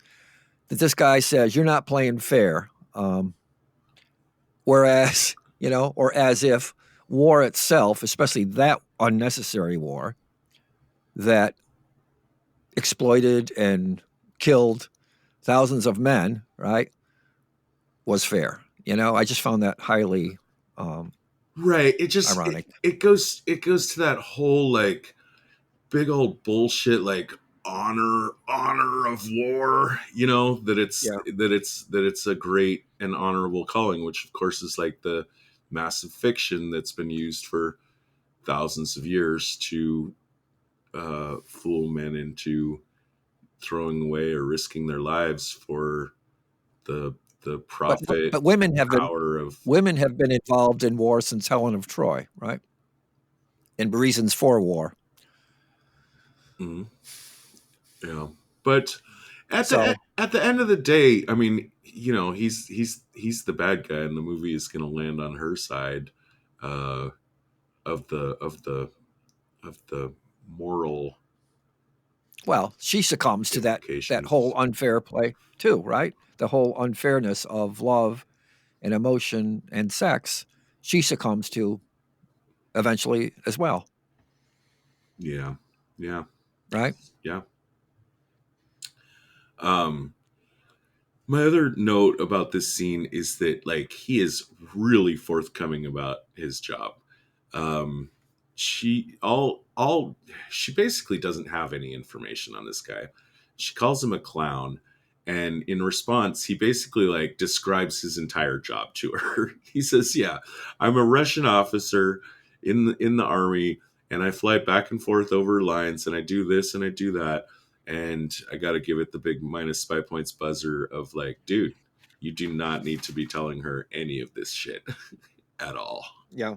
that this guy says, you're not playing fair. Whereas, or as if war itself, especially that unnecessary war that exploited and killed thousands of men, right, was fair. I just found that highly right. It just ironic. It goes to that whole like big old bullshit like honor of war, that it's a great and honorable calling, which of course is like the massive fiction that's been used for thousands of years to fool men into throwing away or risking their lives for the profit. But women have power of women have been involved in war since Helen of Troy, right? And reasons for war. Mm-hmm. Yeah, but at the end of the day, I mean, he's the bad guy, and the movie is going to land on her side of the moral. Well, she succumbs to that whole unfair play too, right? The whole unfairness of love and emotion and sex, she succumbs to eventually as well. Yeah. Right? Yeah. My other note about this scene is that like he is really forthcoming about his job. Um, she basically doesn't have any information on this guy. She calls him a clown, and in response, he basically like describes his entire job to her. He says, "Yeah, I'm a Russian officer in the army, and I fly back and forth over lines, and I do this and I do that." And I got to give it the big minus 5 points buzzer of like, dude, you do not need to be telling her any of this shit at all. Yeah.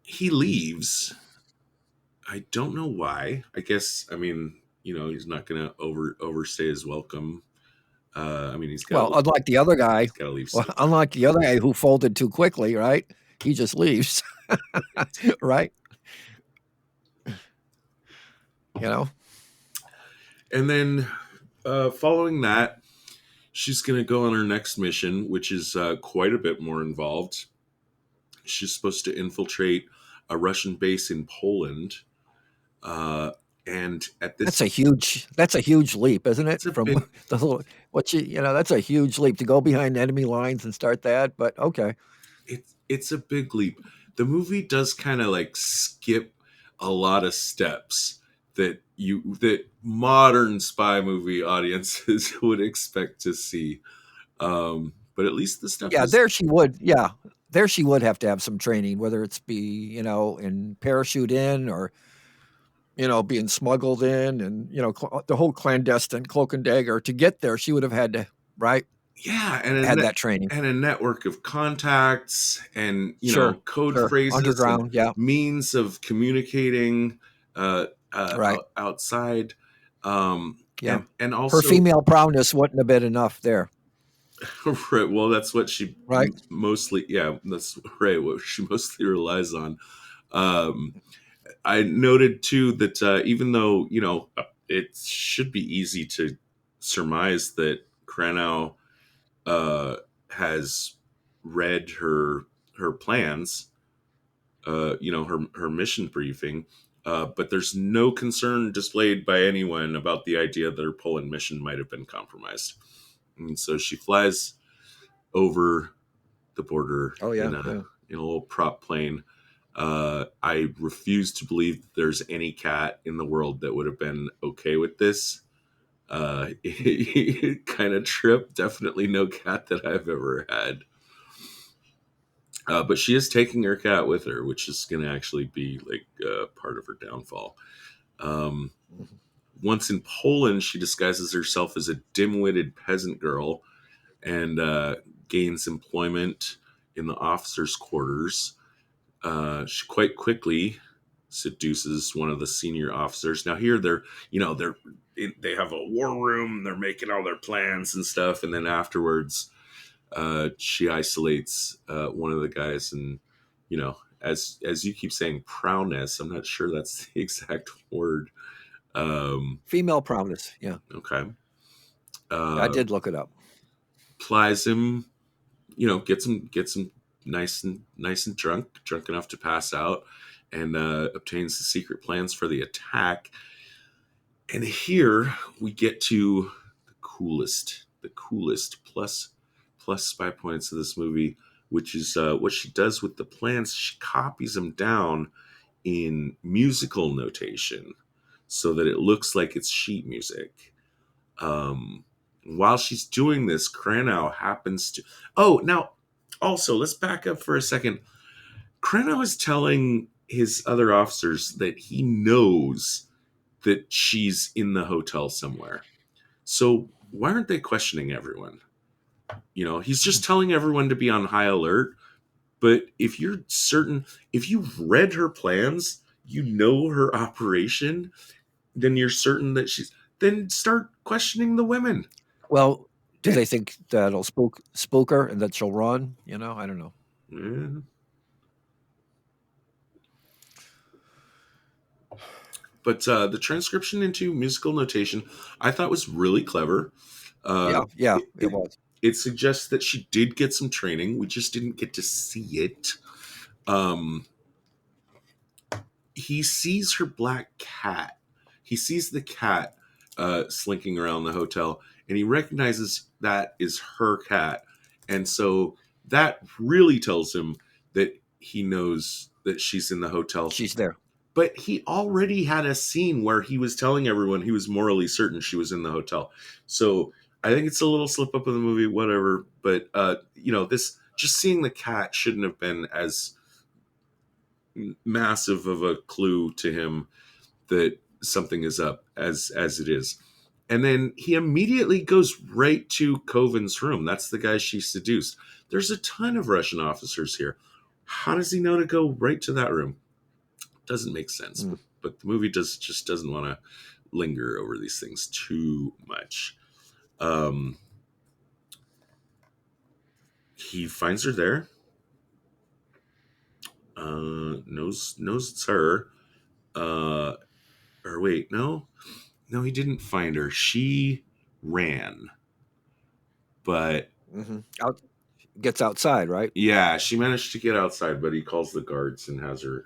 He leaves. I don't know why. I guess, I mean, he's not going to overstay his welcome. I mean, he's got Well, unlike the other guy, to leave. unlike the other guy who folded too quickly, right? He just leaves, right? And then following that, she's going to go on her next mission, which is quite a bit more involved. She's supposed to infiltrate a Russian base in Poland. And at this, that's a huge leap, isn't it? From big, the little, that's a huge leap to go behind enemy lines and start that. But okay, it's a big leap. The movie does kind of like skip a lot of steps that modern spy movie audiences would expect to see. But at least the stuff. Yeah, there she would have to have some training, whether it's be in parachute in or being smuggled in, and the whole clandestine cloak and dagger to get there. She would have had to, right? Yeah, and had that training and a network of contacts and code phrases, underground, means of communicating right outside. And also her female prowess wouldn't have been enough there. Right. Well, that's what she mostly. Yeah, that's right. What she mostly relies on. I noted too that even though it should be easy to surmise that Kranow has read her plans, her mission briefing, but there's no concern displayed by anyone about the idea that her Poland mission might have been compromised. And so she flies over the border in a little prop plane. I refuse to believe that there's any cat in the world that would have been okay with this kind of trip. Definitely no cat that I've ever had. But she is taking her cat with her, which is going to actually be like part of her downfall. Once in Poland, she disguises herself as a dim-witted peasant girl and gains employment in the officers' quarters. She quite quickly seduces one of the senior officers. Now here they have a war room. They're making all their plans and stuff, and then afterwards, she isolates one of the guys, and as you keep saying, prowess. I'm not sure that's the exact word. Female prowess. Yeah. Okay. I did look it up. Plies him, gets him nice and drunk enough to pass out, and obtains the secret plans for the attack. And here we get to the coolest plus spy points of this movie, which is what she does with the plans. She copies them down in musical notation so that it looks like it's sheet music. While she's doing this, Kranow happens to... Oh, now, also, let's back up for a second. Kranow is telling his other officers that he knows that she's in the hotel somewhere. So why aren't they questioning everyone? He's just telling everyone to be on high alert. But if you're certain, if you've read her plans, her operation, then you're certain that then start questioning the women. Well, do they think that'll spook her and that she'll run? I don't know. Yeah. But the transcription into musical notation, I thought was really clever. It was. It suggests that she did get some training. We just didn't get to see it. he sees her black cat. He sees the cat slinking around the hotel, and he recognizes that is her cat. And so that really tells him that he knows that she's in the hotel. She's there. But he already had a scene where he was telling everyone he was morally certain she was in the hotel. So I think it's a little slip up in the movie, whatever. But, this just seeing the cat shouldn't have been as massive of a clue to him that something is up as it is. And then he immediately goes right to Coven's room. That's the guy she seduced. There's a ton of Russian officers here. How does he know to go right to that room? Doesn't make sense. But the movie just doesn't want to linger over these things too much. He finds her there. Knows it's her. Or wait, no, he didn't find her. She ran, but Gets outside, right? yeah, she managed to get outside. But he calls the guards and has her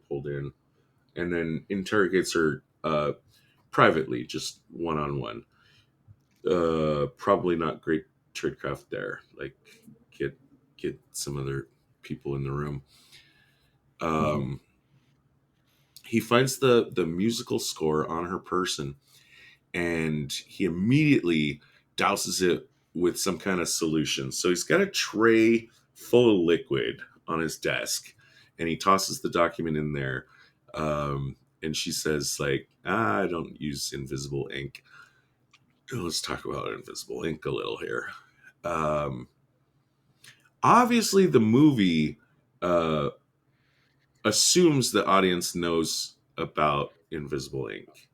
pulled in, and then interrogates her privately, just one-on-one. Probably not great tradecraft there. Like get some other people in the room. He finds the musical score on her person, and he immediately douses it with some kind of solution. So he's got a tray full of liquid on his desk, and he tosses the document in there. And she says, like, I don't use invisible ink. Let's talk about invisible ink a little here. Obviously, the movie assumes the audience knows about invisible ink.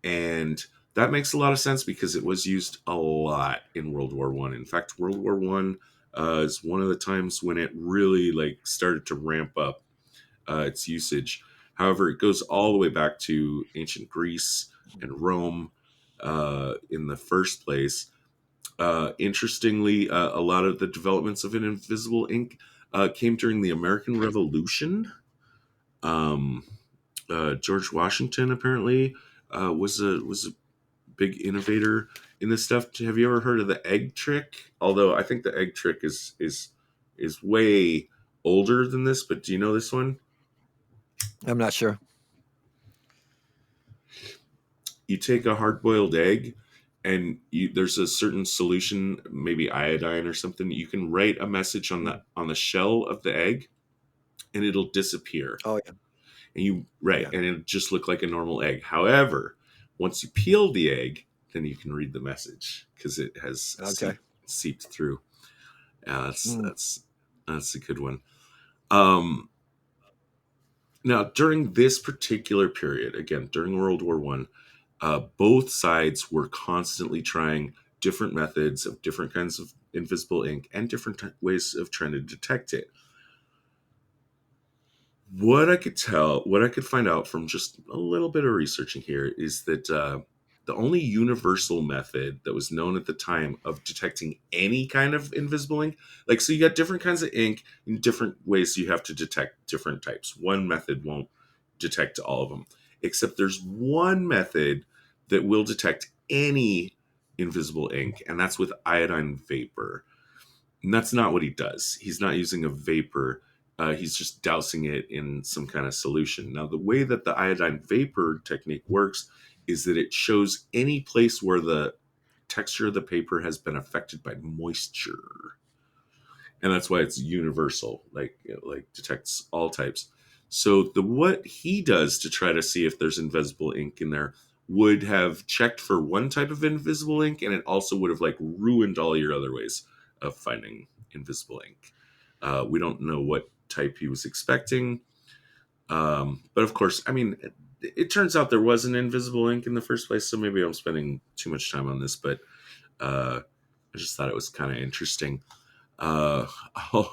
And that makes a lot of sense because it was used a lot in World War I. In fact, World War I is one of the times when it really started to ramp up its usage. However, it goes all the way back to ancient Greece and Rome in the first place. Interestingly, a lot of the developments of an invisible ink came during the American Revolution. George Washington apparently was a big innovator in this stuff. Have you ever heard of the egg trick? Although I think the egg trick is way older than this, but do you know this one? I'm not sure. You take a hard-boiled egg, and there's a certain solution, maybe iodine or something. You can write a message on the shell of the egg, and it'll disappear. Oh yeah. And and it'll just look like a normal egg. However, once you peel the egg, then you can read the message because it has seeped through. Yeah, that's a good one. Now, during this particular period, again, during World War I, both sides were constantly trying different methods of different kinds of invisible ink and different ways of trying to detect it. What I could find out from just a little bit of researching here is that the only universal method that was known at the time of detecting any kind of invisible ink, so you got different kinds of ink in different ways you have to detect different types. One method won't detect all of them, except there's one method that will detect any invisible ink, and that's with iodine vapor. And that's not what he does. He's not using a vapor. He's just dousing it in some kind of solution. Now, the way that the iodine vapor technique works is that it shows any place where the texture of the paper has been affected by moisture. And that's why it's universal, detects all types. So what he does to try to see if there's invisible ink in there would have checked for one type of invisible ink, and it also would have ruined all your other ways of finding invisible ink. We don't know what type he was expecting. But of course, it turns out there was an invisible ink in the first place, so maybe I'm spending too much time on this, but I just thought it was kind of interesting. I'll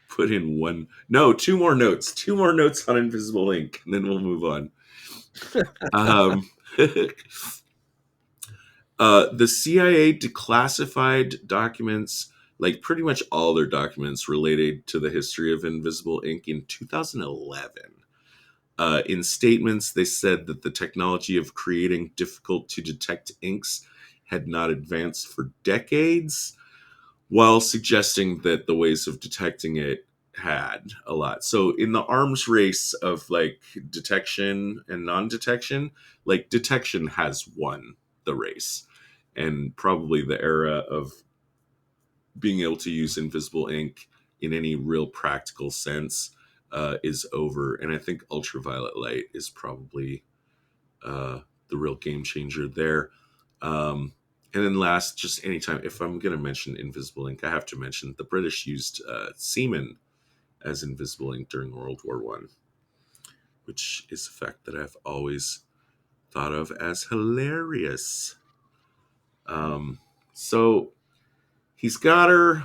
put in two more notes on invisible ink, and then we'll move on. The CIA declassified documents, pretty much all their documents related to the history of invisible ink in 2011. In statements, they said that the technology of creating difficult to detect inks had not advanced for decades, while suggesting that the ways of detecting it had a lot. So in the arms race of like detection and non-detection, like detection has won the race. And probably the era of being able to use invisible ink in any real practical sense is over. And I think ultraviolet light is probably the real game changer there. And then last, just anytime, if I'm going to mention invisible ink, I have to mention the British used semen as invisible ink during World War One, which is a fact that I've always thought of as hilarious. So he's got her.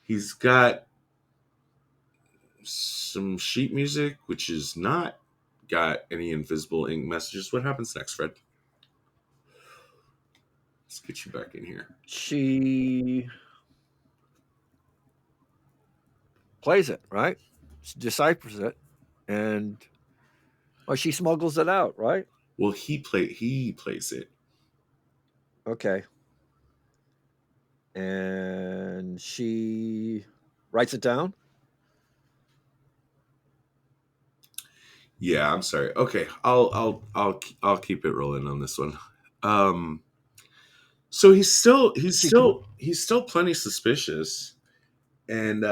He's got some sheet music, which is not got any invisible ink messages. What happens next, Fred? Let's get you back in here. She plays it, right? She deciphers it, and she smuggles it out, right? Well, he plays it. Okay. And she writes it down. Yeah, I'm sorry. Okay, I'll keep it rolling on this one. So he's still plenty suspicious, and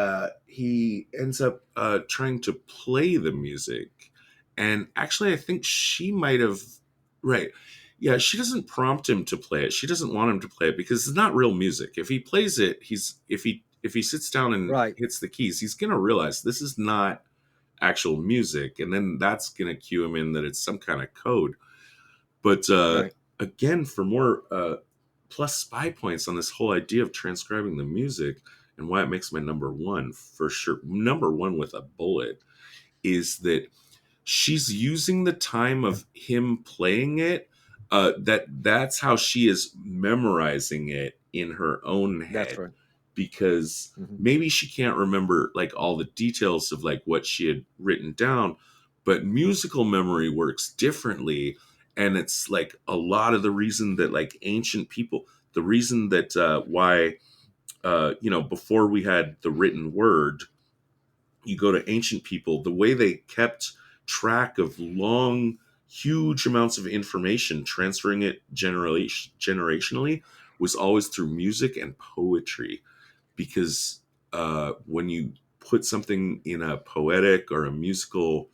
he ends up trying to play the music. And actually, I think she might have right. Yeah, she doesn't prompt him to play it. She doesn't want him to play it because it's not real music. If he plays it, if he sits down and hits the keys, he's gonna realize this is not actual music, and then that's gonna cue him in that it's some kind of code. But again, for more plus spy points on this whole idea of transcribing the music and why it makes my number one for sure, number one with a bullet, is that she's using the time of him playing it. That's how she is memorizing it in her own head. That's right. Because maybe she can't remember like all the details of like what she had written down, but musical memory works differently. And it's like a lot of the reason that like ancient people, the reason that why before we had the written word, you go to ancient people, the way they kept track of long, huge amounts of information, transferring it generationally, was always through music and poetry. Because when you put something in a poetic or a musical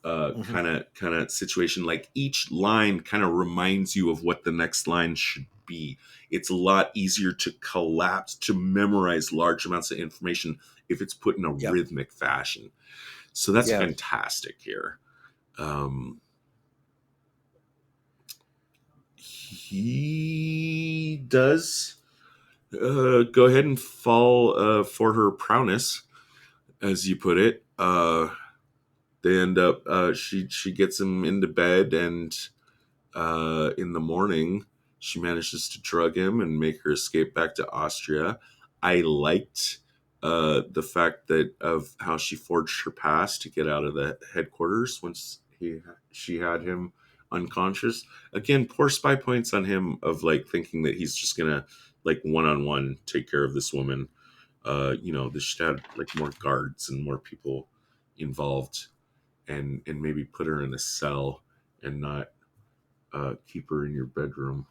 kind of situation, like each line kind of reminds you of what the next line should be. It's a lot easier to collapse, to memorize large amounts of information if it's put in a rhythmic fashion. So that's fantastic here. He does go ahead and fall for her prowess, as you put it. They end up she gets him into bed, and in the morning she manages to drug him and make her escape back to Austria. I liked the fact that of how she forged her pass to get out of the headquarters once she had him unconscious. Again, poor spy points on him of like thinking that he's just gonna like one-on-one take care of this woman. They should have like more guards and more people involved, and maybe put her in a cell and not keep her in your bedroom.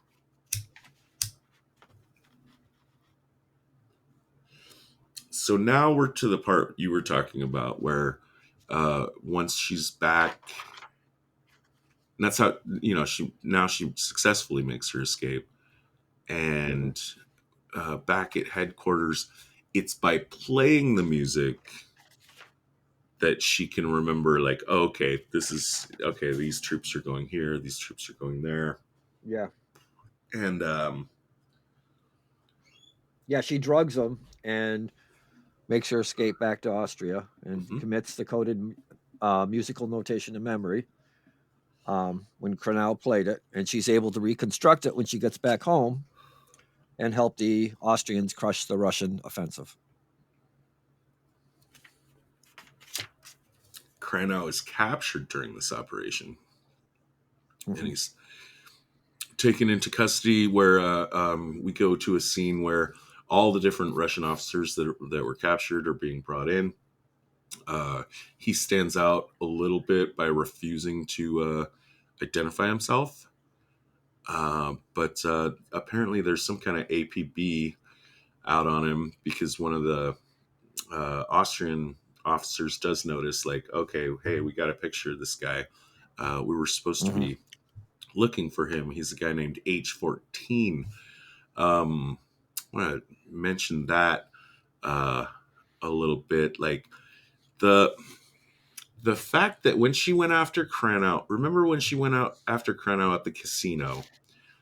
So now we're to the part you were talking about where once she's back, and that's how she successfully makes her escape, and back at headquarters, it's by playing the music that she can remember, like, oh, okay, these troops are going here, these troops are going there. Yeah. And she drugs them and makes her escape back to Austria and commits the coded musical notation to memory when Cronau played it, and she's able to reconstruct it when she gets back home and help the Austrians crush the Russian offensive. Kranow is captured during this operation, Mhm. and he's taken into custody. Where we go to a scene where all the different Russian officers that were captured are being brought in. He stands out a little bit by refusing to identify himself. But apparently there's some kind of APB out on him because one of the Austrian officers does notice, like, okay, hey, we got a picture of this guy. We were supposed to Mhm. be looking for him. He's a guy named H14. I want to mention that a little bit. Like the fact that when she went after Kranow, remember when she went out after Kranow at the casino,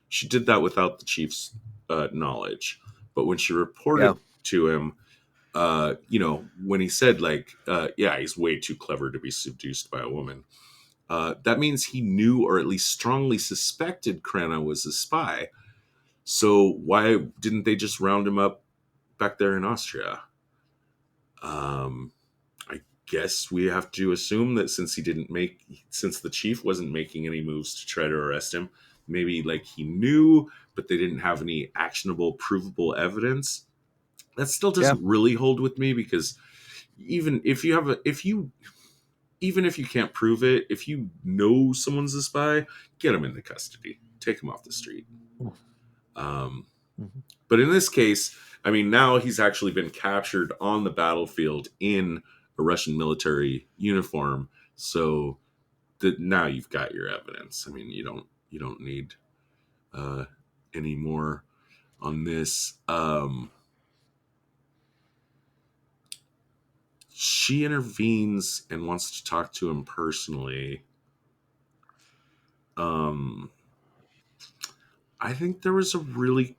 she did that without the chief's knowledge. But when she Yeah. reported to him, when he said, like, yeah, he's way too clever to be seduced by a woman, that means he knew or at least strongly suspected Kranow was a spy. So why didn't they just round him up back there in Austria? I guess we have to assume that since the chief wasn't making any moves to try to arrest him, maybe like he knew, but they didn't have any actionable, provable evidence. That still Yeah. doesn't really hold with me because even if you can't prove it, if you know someone's a spy, get him into custody, take him off the street. Um, Mhm. But in this case, I mean, now he's actually been captured on the battlefield in a Russian military uniform. So that now you've got your evidence. I mean, you don't need uh, any more on this. She intervenes and wants to talk to him personally. Um, I think there was a really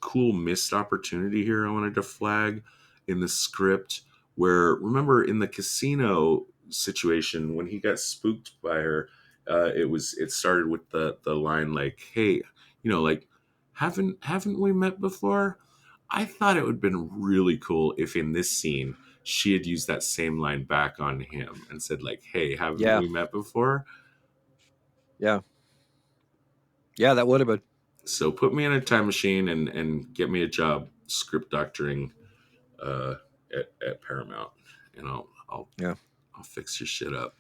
cool missed opportunity here I wanted to flag in the script where, remember in the casino situation when he got spooked by her, it started with the line like, hey, like, haven't we met before? I thought it would have been really cool if in this scene she had used that same line back on him and said, like, hey, haven't Yeah. we met before? Yeah. Yeah. That would have been. So put me in a time machine and get me a job script doctoring uh, at Paramount, and Yeah. I'll fix your shit up.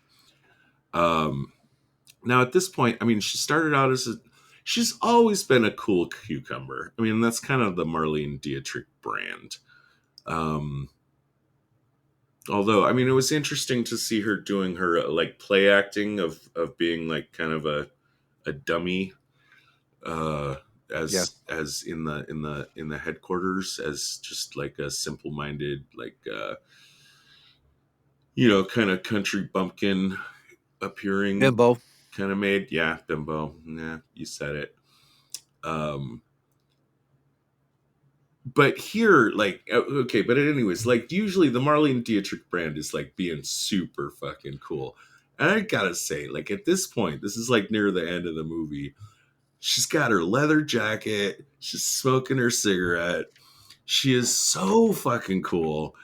Now at this point, I mean, she started out she's always been a cool cucumber. I mean, that's kind of the Marlene Dietrich brand. Um, Although, I mean, it was interesting to see her doing her like play acting of being like kind of a dummy uh Yeah. as in the headquarters as just like a simple-minded, like kind of country bumpkin appearing Bimbo. kind of maid. Yeah, bimbo. Yeah, you said it. um but here, like, okay, but anyways, like, usually the Marlene Dietrich brand is like being super fucking cool, and I gotta say, like, at this point, this is like near the end of the movie, she's got her leather jacket, she's smoking her cigarette. She is so fucking cool.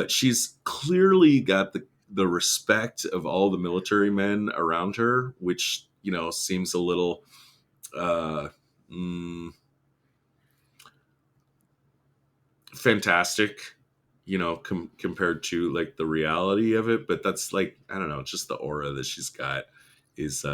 She's clearly got the respect of all the military men around her, which, seems a little uh, mm, fantastic, compared to like the reality of it. But that's, like, I don't know, just the aura that she's got is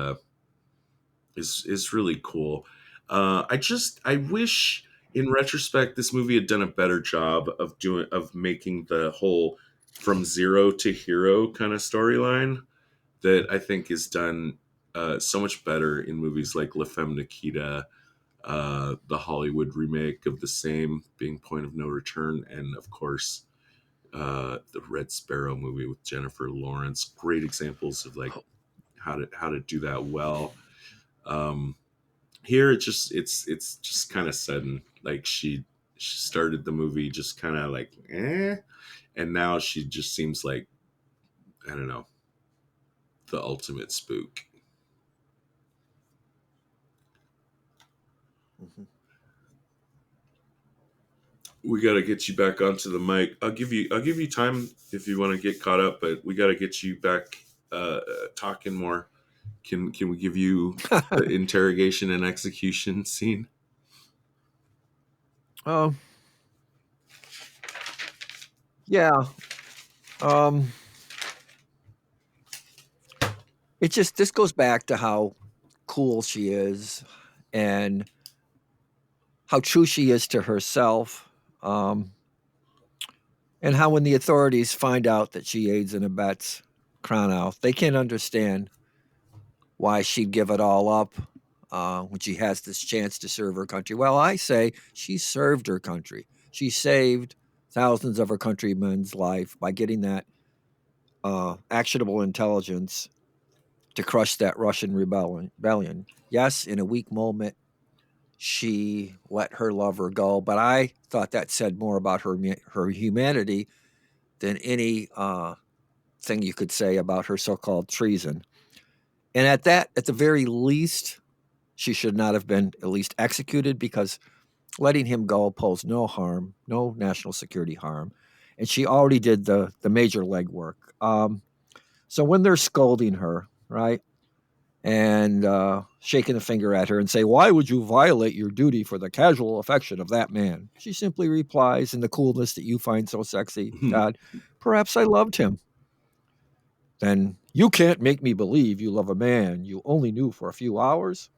is really cool. I wish, in retrospect, this movie had done a better job of making the whole from zero to hero kind of storyline that I think is done so much better in movies like La Femme Nikita, the Hollywood remake of the same being Point of No Return, and of course the Red Sparrow movie with Jennifer Lawrence. Great examples of like how to do that well. Um, Here it's just kind of sudden. Like, she started the movie just kind of like, and now she just seems like, I don't know, the ultimate spook. Mhm. We got to get you back onto the mic. I'll give you time if you want to get caught up, but we got to get you back talking more. Can we give you the interrogation and execution scene? Oh, yeah. Um, this goes back to how cool she is and how true she is to herself. And how when the authorities find out that she aids and abets Cronow, they can't understand why she'd give it all up when she has this chance to serve her country. Well, I say she served her country. She saved thousands of her countrymen's life by getting that actionable intelligence to crush that Russian rebellion. Yes, in a weak moment, she let her lover go, but I thought that said more about her humanity than any thing you could say about her so-called treason. And at the very least, she should not have been at least executed because letting him go posed no harm, no national security harm, and she already did the major legwork. So when they're scolding her, right, and shaking a finger at her and say, "Why would you violate your duty for the casual affection of that man?" She simply replies in the coolness that you find so sexy, Todd, "Perhaps I loved him." Then you can't make me believe you love a man you only knew for a few hours.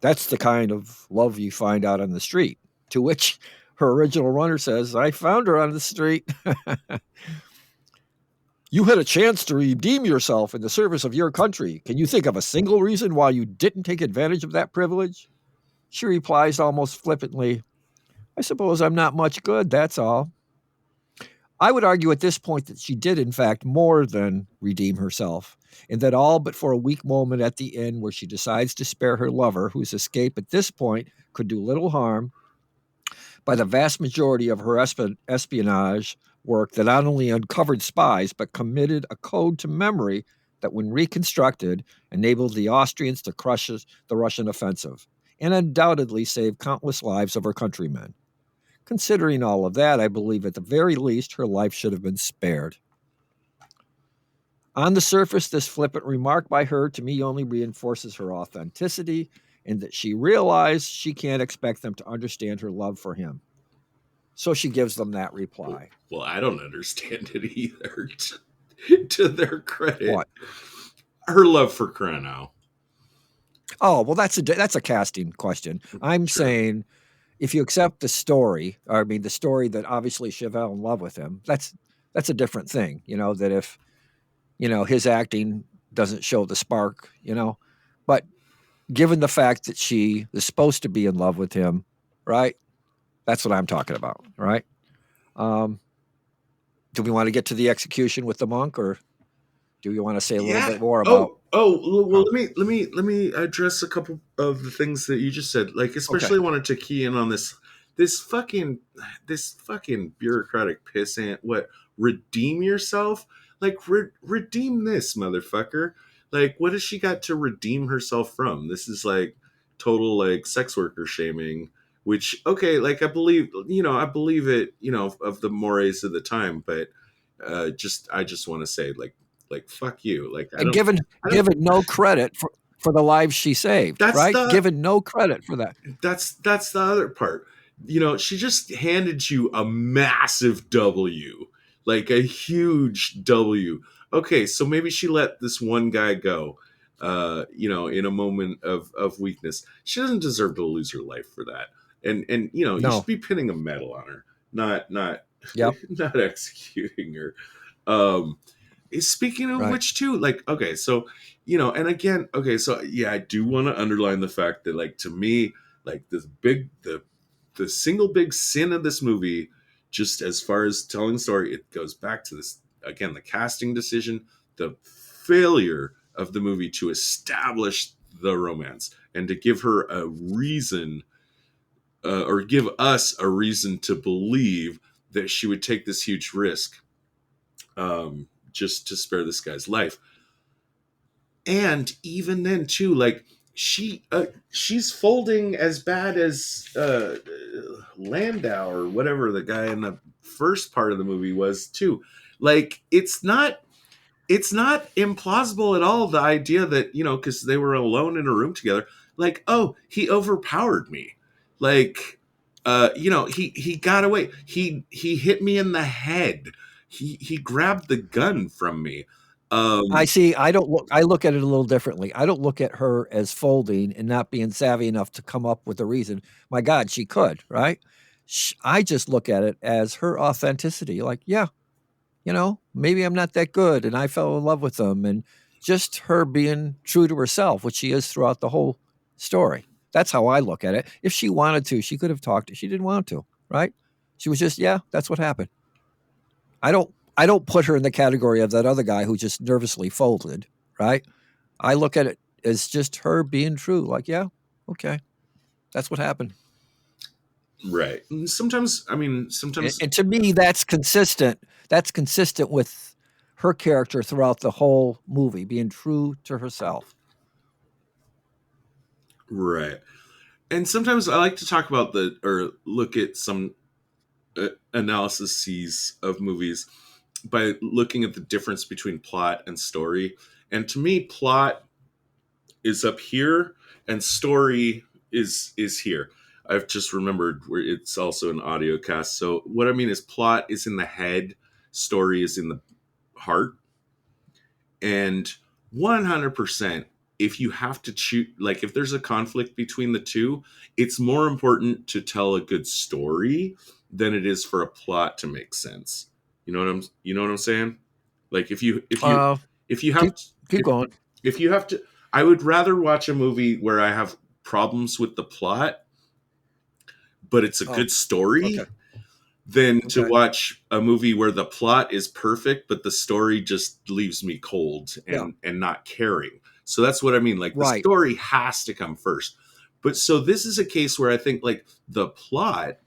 That's the kind of love you find out on the street. To which her original runner says, "I found her on the street." You had a chance to redeem yourself in the service of your country. Can you think of a single reason why you didn't take advantage of that privilege? She replies almost flippantly, "I suppose I'm not much good, that's all." I would argue at this point that she did, in fact, more than redeem herself, and that all but for a weak moment at the end where she decides to spare her lover, whose escape at this point could do little harm, by the vast majority of her espionage work that not only uncovered spies, but committed a code to memory that, when reconstructed, enabled the Austrians to crush the Russian offensive, and undoubtedly saved countless lives of her countrymen. Considering all of that, I believe at the very least her life should have been spared. On the surface, this flippant remark by her to me only reinforces her authenticity and that she realized she can't expect them to understand her love for him. So she gives them that reply. Well, I don't understand it either. To their credit, What? her love for Cronow. Oh, well, that's a casting question. I'm saying if you accept the story, or I mean the story that obviously she fell in love with him, that's a different thing. That if his acting doesn't show the spark, but given the fact that she is supposed to be in love with him, right? That's what I'm talking about, right? Do we want to get to the execution with the monk, or do you want to say a little bit more about? Well, let me address a couple of the things that you just said. Like, especially wanted to key in on this fucking bureaucratic pissant. What, redeem yourself? Like, redeem this motherfucker. Like, what has she got to redeem herself from? This is like total like sex worker shaming. Which, okay, like I believe it, of the mores of the time, but I just want to say, like fuck you, like And given no credit for the lives she saved, right? Given no credit for that. That's the other part. She just handed you a massive W, like a huge W. Okay, so maybe she let this one guy go, in a moment of weakness. She doesn't deserve to lose her life for that. And you No. should be pinning a medal on her, not Yep. not executing her. Speaking of Right. which, too, like, okay, so and again, okay, so yeah, I do want to underline the fact that, like, to me, like, the single big sin of this movie, just as far as telling the story, it goes back to this again, the casting decision, the failure of the movie to establish the romance and to give her a reason, or give us a reason to believe that she would take this huge risk, just to spare this guy's life. And even then, too, like, she's folding as bad as Landau or whatever the guy in the first part of the movie was too. Like, it's not it's not implausible at all, the idea that, you know, because they were alone in a room together, like, oh, he overpowered me. Like, you know, he got away. He hit me in the head. He grabbed the gun from me. I see. I look at it a little differently. I don't look at her as folding and not being savvy enough to come up with a reason. My God, she could, right? I just look at it as her authenticity. Like, yeah, you know, maybe I'm not that good and I fell in love with them. And just her being true to herself, which she is throughout the whole story. That's how I look at it. If she wanted to, she could have talked. She didn't want to, right? She was just, yeah, that's what happened. I don't put her in the category of that other guy who just nervously folded, right? I look at it as just her being true. Like, yeah, okay, that's what happened. Right. Sometimes, I mean, sometimes, And to me, that's consistent. That's consistent with her character throughout the whole movie, being true to herself. right. And sometimes I like to talk about or look at some analyses of movies by looking at the difference between plot and story. And to me, plot is up here and story is here. I've just remembered where it's also an audio cast. So what I mean is plot is in the head, story is in the heart. And 100%, if you have to choose, like if there's a conflict between the two, it's more important to tell a good story than it is for a plot to make sense. You know what I'm saying? Like if you have Keep going. if you have to, I would rather watch a movie where I have problems with the plot, but it's a good story, okay. than to watch a movie where the plot is perfect, but the story just leaves me cold and not caring. So that's what I mean. Like the story has to come first. But so this is a case where I think like the plot,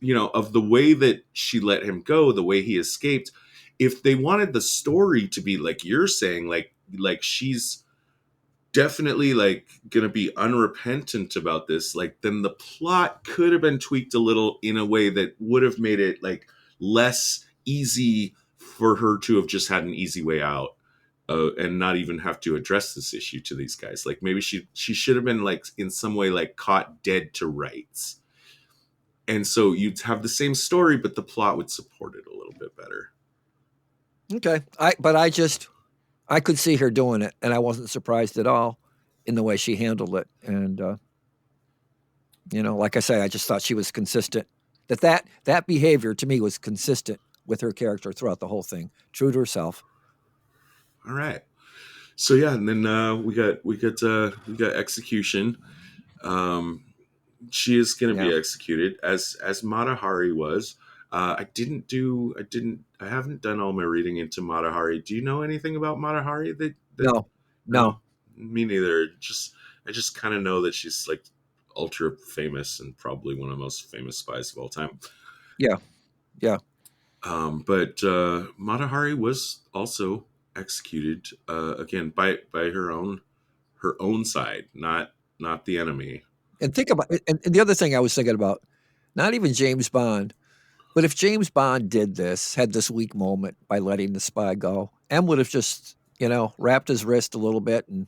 you know, of the way that she let him go, the way he escaped, if they wanted the story to be like you're saying, like she's definitely like gonna be unrepentant about this, like then the plot could have been tweaked a little in a way that would have made it like less easy for her to have just had an easy way out, and not even have to address this issue to these guys. Like maybe she should have been like in some way like caught dead to rights, and so you'd have the same story but the plot would support it a little bit better. Okay. I could see her doing it, and I wasn't surprised at all in the way she handled it. And, you know, like I say, I just thought she was consistent. That behavior to me was consistent with her character throughout the whole thing, true to herself. All right. So yeah, and then we got execution. She is going to be executed as Mata Hari was. I haven't done all my reading into Mata Hari. Do you know anything about Mata Hari? No. Me neither. I just kind of know that she's like ultra famous and probably one of the most famous spies of all time. Yeah. But Mata Hari was also executed again by her own side, not the enemy. And think about it. And the other thing I was thinking about, not even James Bond, but if James Bond did this, had this weak moment by letting the spy go, M would have just, you know, wrapped his wrist a little bit and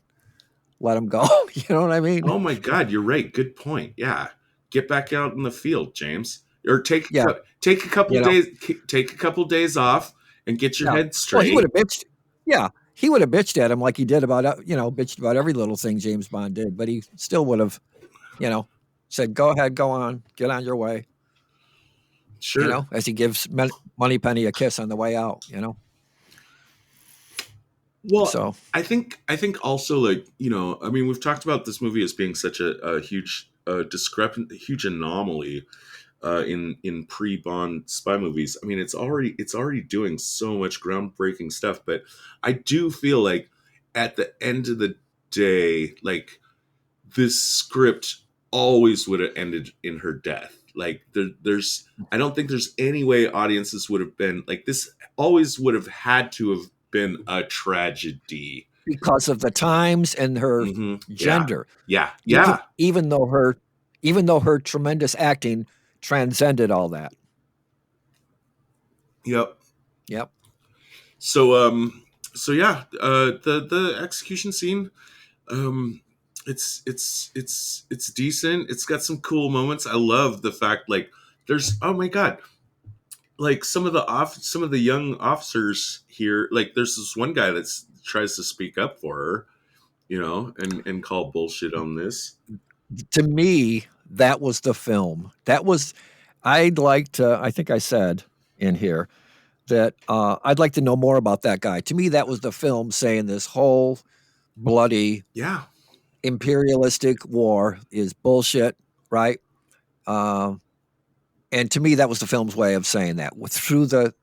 let him go. You know what I mean? Oh my God, you're right. Good point. Yeah, get back out in the field, James, or take a couple days. Take a couple days off and get your head straight. Well, he would have bitched. Yeah, he would have bitched at him like he did about bitched about every little thing James Bond did, but he still would have, you know, said, "Go ahead, go on, get on your way." Sure. You know, as he gives Moneypenny a kiss on the way out. You know. Well, so I think also, like, you know, I mean, we've talked about this movie as being such a huge huge anomaly in pre-Bond spy movies. I mean, it's already doing so much groundbreaking stuff, but I do feel like at the end of the day, like this script always would have ended in her death. Like I don't think there's any way audiences would have been like, this always would have had to have been a tragedy because of the times and her gender. Yeah. Even though her tremendous acting transcended all that. Yep. Yep. So So yeah, the execution scene, it's decent. It's got some cool moments. I love the fact like there's, oh my god, like some of the young officers here, like there's this one guy that tries to speak up for her, and call bullshit on this. To me, that was the film. That was, I'd like to, I think I said in here that I'd like to know more about that guy. To me, that was the film saying this whole bloody Yeah. imperialistic war is bullshit, right? And to me, that was the film's way of saying that through the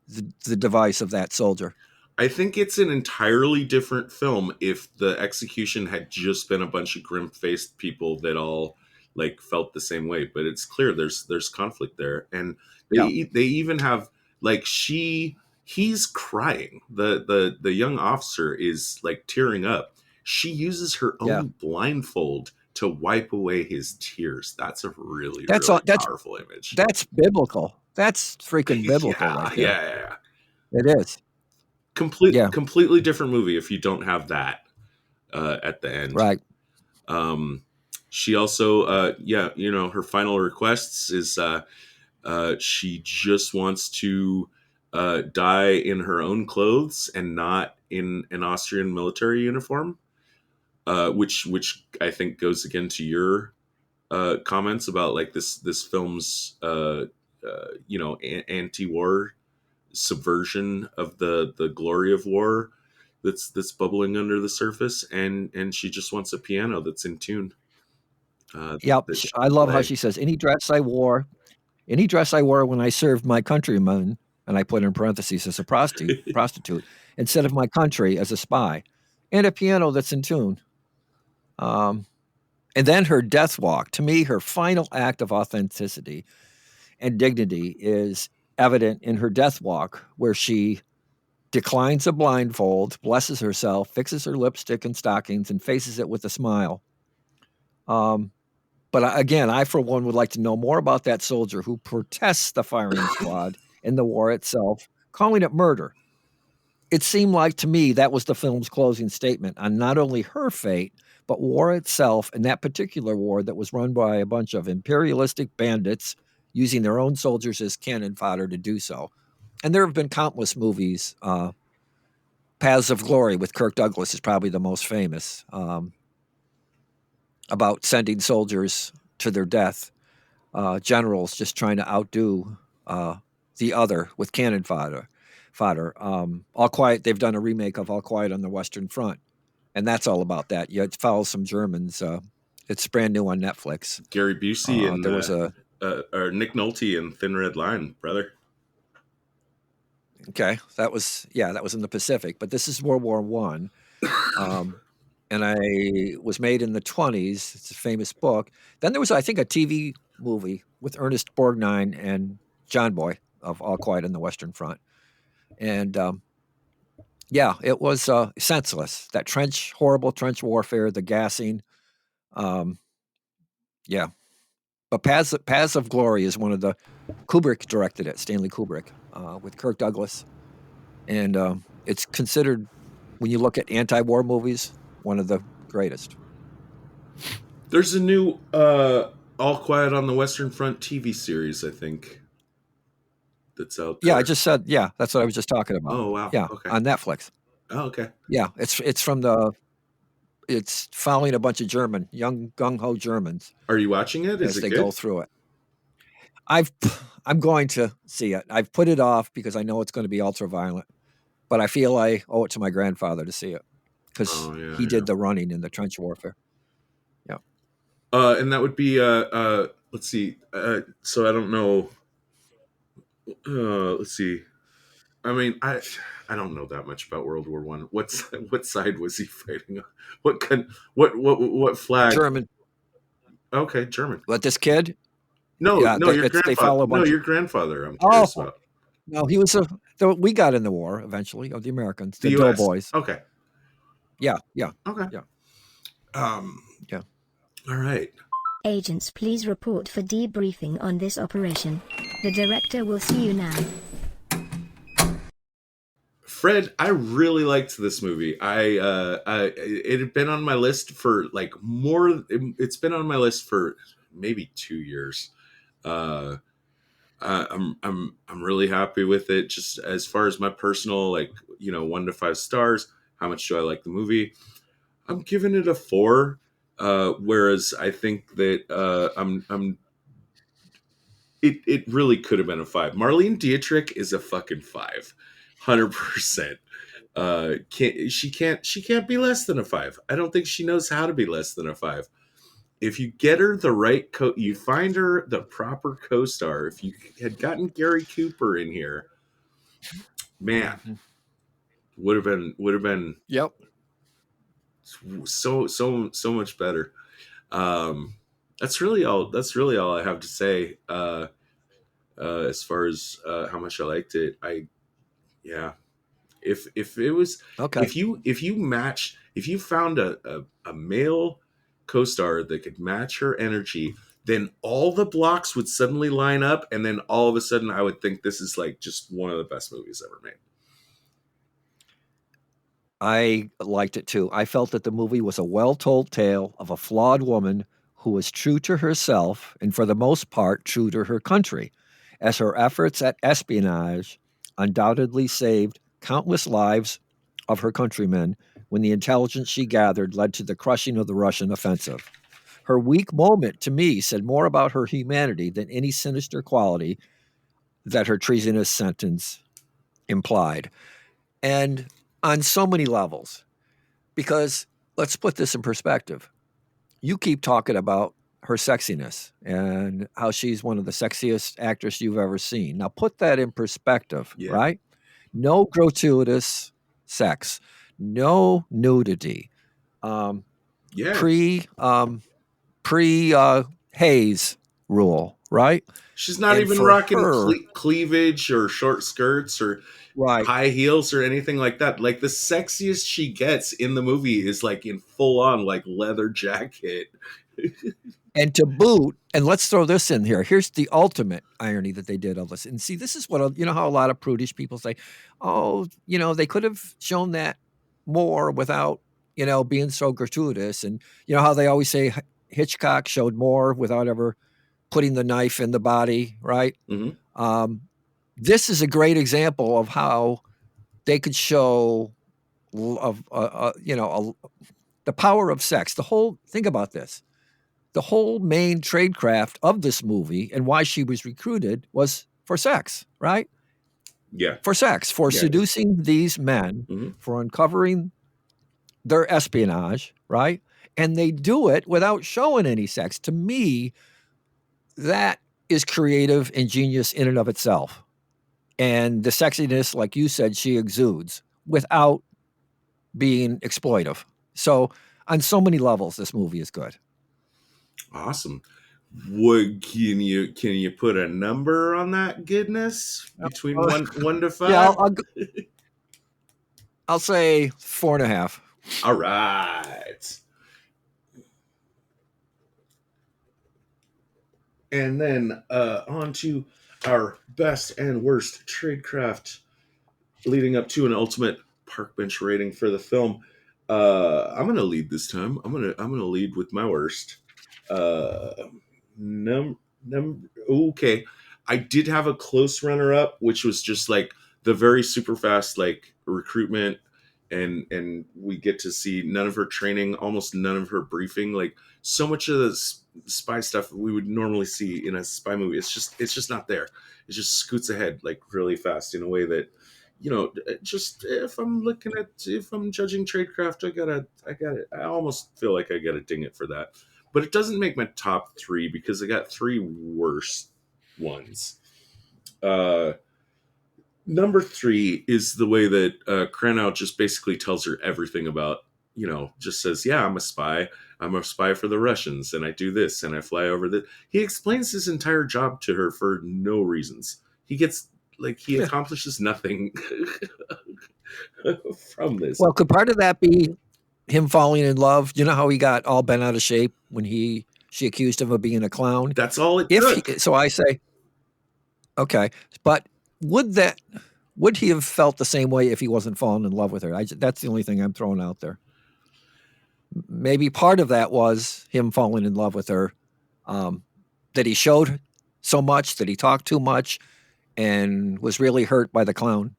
device of that soldier. I think it's an entirely different film if the execution had just been a bunch of grim-faced people that all like felt the same way. But it's clear there's conflict there, and they even have like he's crying. The young officer is like tearing up. She uses her own blindfold to wipe away his tears. That's a really powerful image. That's biblical. That's freaking biblical. Right there. Yeah. It is. Completely different movie if you don't have that at the end. Right. She also, her final requests is she just wants to die in her own clothes and not in an Austrian military uniform, which I think goes again to your comments about like this film's anti-war subversion of the glory of war that's bubbling under the surface, and she just wants a piano that's in tune. I love how she says, any dress I wore when I served my countrymen, and I put in parentheses as a prostitute instead of my country as a spy, and a piano that's in tune. And then her death walk, to me, her final act of authenticity and dignity is evident in her death walk, where she declines a blindfold, blesses herself, fixes her lipstick and stockings, and faces it with a smile. But again, I, for one, would like to know more about that soldier who protests the firing squad and the war itself, calling it murder. It seemed like to me that was the film's closing statement on not only her fate, but war itself, and that particular war that was run by a bunch of imperialistic bandits using their own soldiers as cannon fodder to do so. And there have been countless movies. Paths of Glory with Kirk Douglas is probably the most famous, about sending soldiers to their death, generals just trying to outdo the other with cannon fodder. All Quiet, they've done a remake of All Quiet on the Western Front, and that's all about that. It follows some Germans. It's brand new on Netflix. Gary Busey and there was or Nick Nolte in Thin Red Line, brother. Okay, that was in the Pacific, but this is World War I. And I was made in the 1920s. It's a famous book. Then there was, I think, a TV movie with Ernest Borgnine and John Boy of All Quiet on the Western Front. And it was senseless. That horrible trench warfare, the gassing. But Paths of Glory is one of the, Kubrick directed it, Stanley Kubrick, with Kirk Douglas. And it's considered, when you look at anti-war movies, one of the greatest. There's a new All Quiet on the Western Front TV series, I think, that's out there. Yeah, I just said, that's what I was just talking about. Oh, wow. Yeah, okay. on Netflix. Oh, okay. Yeah, it's following a bunch of young gung-ho Germans. Are you watching it? Is as it they good? go through it. I'm going to see it. I've put it off because I know it's going to be ultra-violent, but I feel I owe it to my grandfather to see it. Because he did the running in the trench warfare. Yeah. And that would be, let's see. So I don't know. Let's see. I mean, I don't know that much about World War I. What side was he fighting on? What flag? German. Okay, German. But this kid? No, your grandfather. No, your grandfather. I'm curious about. No, he was we got in the war eventually, of the Americans, the US. Doughboys. Okay. Yeah. Okay. Yeah. Yeah. All right. Agents, please report for debriefing on this operation. The director will see you now. Fred, I really liked this movie. It had been on my list for like it's been on my list for maybe 2 years. Uh, I'm really happy with it. Just as far as my personal, like, 1 to 5 stars. How much do I like the movie? I'm giving it a 4. Whereas I think that it really could have been a 5. Marlene Dietrich is a fucking 5, 100%. She can't be less than a 5. I don't think she knows how to be less than a 5. If you get her the right you find her the proper co-star. If you had gotten Gary Cooper in here, man, would have been Yep. so much better. That's really all I have to say. As far as how much I liked it, if it was Okay. if you found a male co-star that could match her energy, then all the blocks would suddenly line up, and then all of a sudden I would think this is like just one of the best movies ever made. I liked it too. I felt that the movie was a well-told tale of a flawed woman who was true to herself and, for the most part, true to her country, as her efforts at espionage undoubtedly saved countless lives of her countrymen when the intelligence she gathered led to the crushing of the Russian offensive. Her weak moment, to me, said more about her humanity than any sinister quality that her treasonous sentence implied. And on so many levels, because let's put this in perspective. You keep talking about her sexiness and how she's one of the sexiest actors you've ever seen. Now put that in perspective, right? No gratuitous sex, no nudity, pre Hayes rule, right? She's not even rocking cleavage or short skirts or high heels or anything like that. Like, the sexiest she gets in the movie is like in full on like leather jacket. And to boot, and let's throw this in here. Here's the ultimate irony that they did all this. And see, this is what, how a lot of prudish people say, oh, they could have shown that more without, being so gratuitous. And how they always say Hitchcock showed more without ever putting the knife in the body, right? Mm-hmm. This is a great example of how they could show the power of sex. Think about this. The whole main tradecraft of this movie and why she was recruited was for sex, right? Yeah. For sex, for seducing these men, for uncovering their espionage, right? And they do it without showing any sex. To me, that is creative and genius in and of itself. And the sexiness, like you said, she exudes without being exploitive. So on so many levels, this movie is good. Awesome. Can you put a number on that goodness between 1 to 5? Yeah, I'll say 4.5. All right. And then on to our best and worst tradecraft, leading up to an ultimate park bench rating for the film. I'm gonna lead this time. I'm gonna lead with my worst. Okay. I did have a close runner up, which was just like the very super fast like recruitment, and we get to see none of her training, almost none of her briefing. Like, so much of the spy stuff we would normally see in a spy movie, it's just not there. It just scoots ahead like really fast in a way that, just if I'm judging tradecraft, I almost feel like I gotta ding it for that. But it doesn't make my top 3 because I got 3 worse ones. Number 3 is the way that Kranow just basically tells her everything about, just says, yeah, I'm a spy. I'm a spy for the Russians, and I do this, and I fly over that. He explains his entire job to her for no reasons. He accomplishes nothing from this. Well, could part of that be him falling in love? You know how he got all bent out of shape when she accused him of being a clown? That's all it took. So I say, okay, but would that would he have felt the same way if he wasn't falling in love with her? That's the only thing I'm throwing out there. Maybe part of that was him falling in love with her, that he showed so much, that he talked too much, and was really hurt by the clown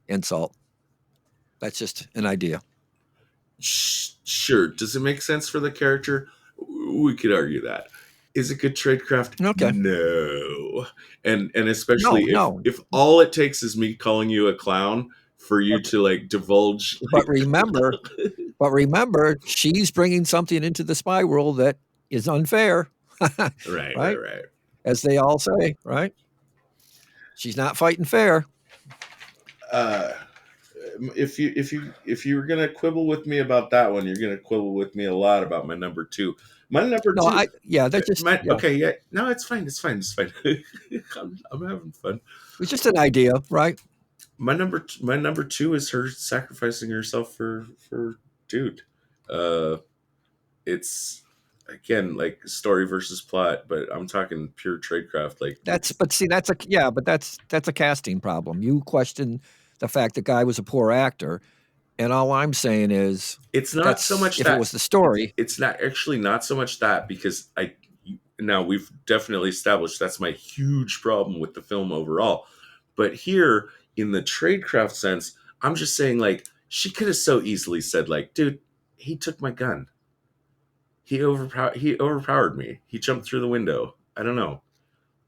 insult. That's just an idea. Sure. Does it make sense for the character? We could argue that. Is it good tradecraft? Okay. No. And especially No. if all it takes is me calling you a clown for you to like divulge. But remember, she's bringing something into the spy world that is unfair. Right. As they all say, right? She's not fighting fair. If you were gonna quibble with me about that one, you're gonna quibble with me a lot about my number two. My number two. Okay, yeah. No, it's fine. I'm having fun. It's just an idea, right? My number two is her sacrificing herself for dude. It's again like story versus plot, but I'm talking pure tradecraft. Like that's a casting problem. You question the fact the guy was a poor actor, and all I'm saying is it's not so much if that it was the story. It's not so much that, because now we've definitely established that's my huge problem with the film overall. But here in the tradecraft sense, I'm just saying like she could have so easily said like, dude, he took my gun. He overpowered me. He jumped through the window. I don't know.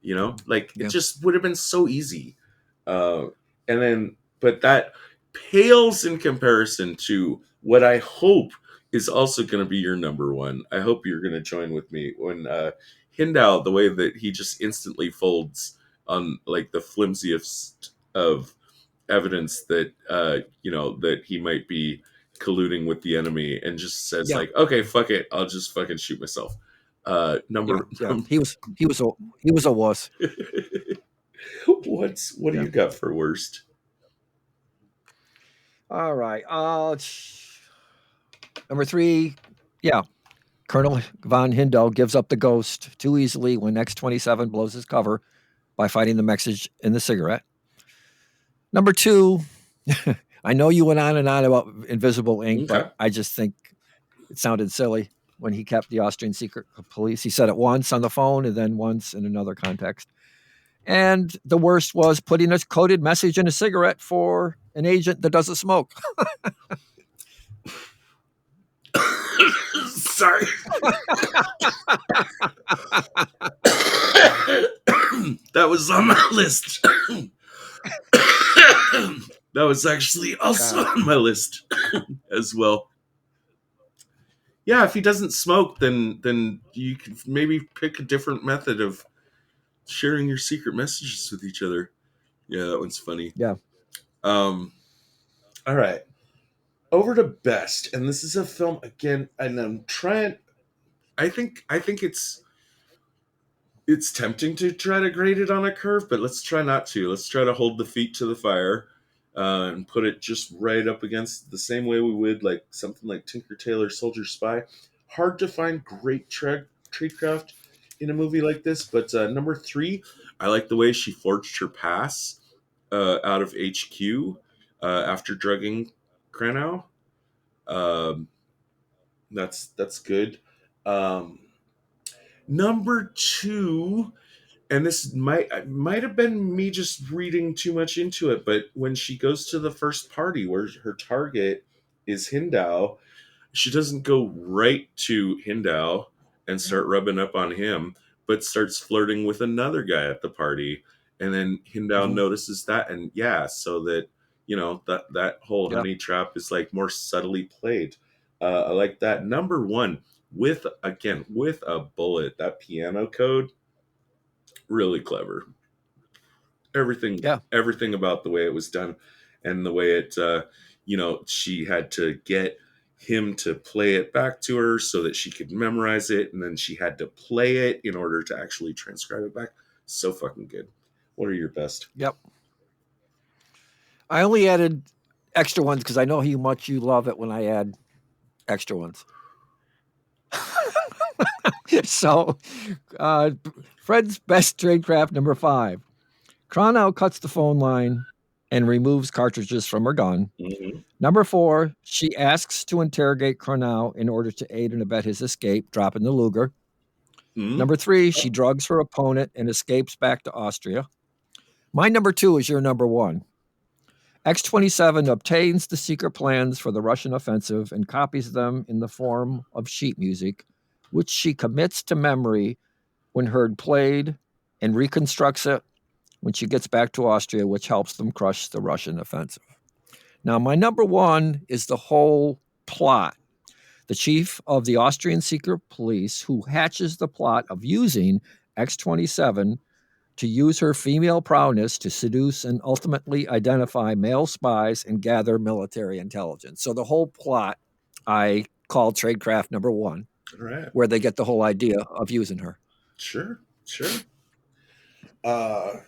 It just would have been so easy. But that pales in comparison to what I hope is also going to be your number one. I hope you're going to join with me when Hindao, the way that he just instantly folds on like the flimsiest of evidence that that he might be colluding with the enemy, and just says like, okay, fuck it, I'll just fucking shoot myself. He was a wuss. What do you got for worst? All right. Number 3, Colonel von Hindel gives up the ghost too easily when X-27 blows his cover by fighting the message in the cigarette. Number 2, I know you went on and on about invisible ink, but I just think it sounded silly when he kept the Austrian secret police. He said it once on the phone and then once in another context. And the worst was putting a coded message in a cigarette for an agent that doesn't smoke. Sorry. That was on my list. That was actually also on my list as well. Yeah, if he doesn't smoke, then you could maybe pick a different method of sharing your secret messages with each other. Yeah, that one's funny. Yeah. All right. Over to best, and this is a film again, and I'm trying. I think it's tempting to try to grade it on a curve, but let's try not to. Let's try to hold the feet to the fire and put it just right up against the same way we would like something like Tinker Tailor Soldier Spy. Hard to find great tradecraft in a movie like this, but number 3, I like the way she forged her pass out of HQ after drugging Kranow. That's good. Number 2, and this might have been me just reading too much into it, but when she goes to the first party where her target is Hindao, she doesn't go right to Hindao and start rubbing up on him, but starts flirting with another guy at the party, and then Hindao notices that, and so that that whole honey trap is like more subtly played. I like that. Number 1, with a bullet, that piano code, really clever. Everything about the way it was done, and the way it she had to get him to play it back to her so that she could memorize it, and then she had to play it in order to actually transcribe it back. So fucking good. What are your best? Yep. I only added extra ones because I know how much you love it when I add extra ones. So, Fred's best tradecraft number 5. Kranow cuts the phone line and removes cartridges from her gun. Mhm. Number 4, she asks to interrogate Cornell in order to aid and abet his escape, dropping the Luger. Mhm. Number 3, she drugs her opponent and escapes back to Austria. My number 2 is your number 1. X-27 obtains the secret plans for the Russian offensive and copies them in the form of sheet music, which she commits to memory when heard played, and reconstructs it when she gets back to Austria, which helps them crush the Russian offensive. Now, my number 1 is the whole plot. The chief of the Austrian secret police, who hatches the plot of using X-27 to use her female prowess to seduce and ultimately identify male spies and gather military intelligence. So the whole plot I call Tradecraft number 1, All right. where they get the whole idea of using her. Sure. Park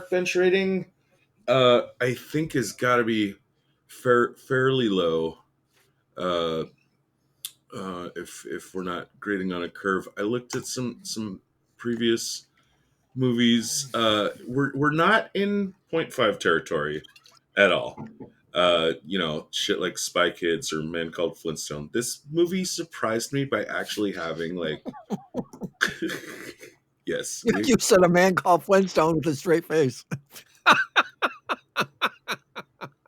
bench rating, I think has got to be fairly low. If we're not grading on a curve, I looked at some previous movies. We're not in 0.5 territory at all. Shit like Spy Kids or Men Called Flintstone. This movie surprised me by actually having like, yes, You said A Man Called Flintstone with a straight face.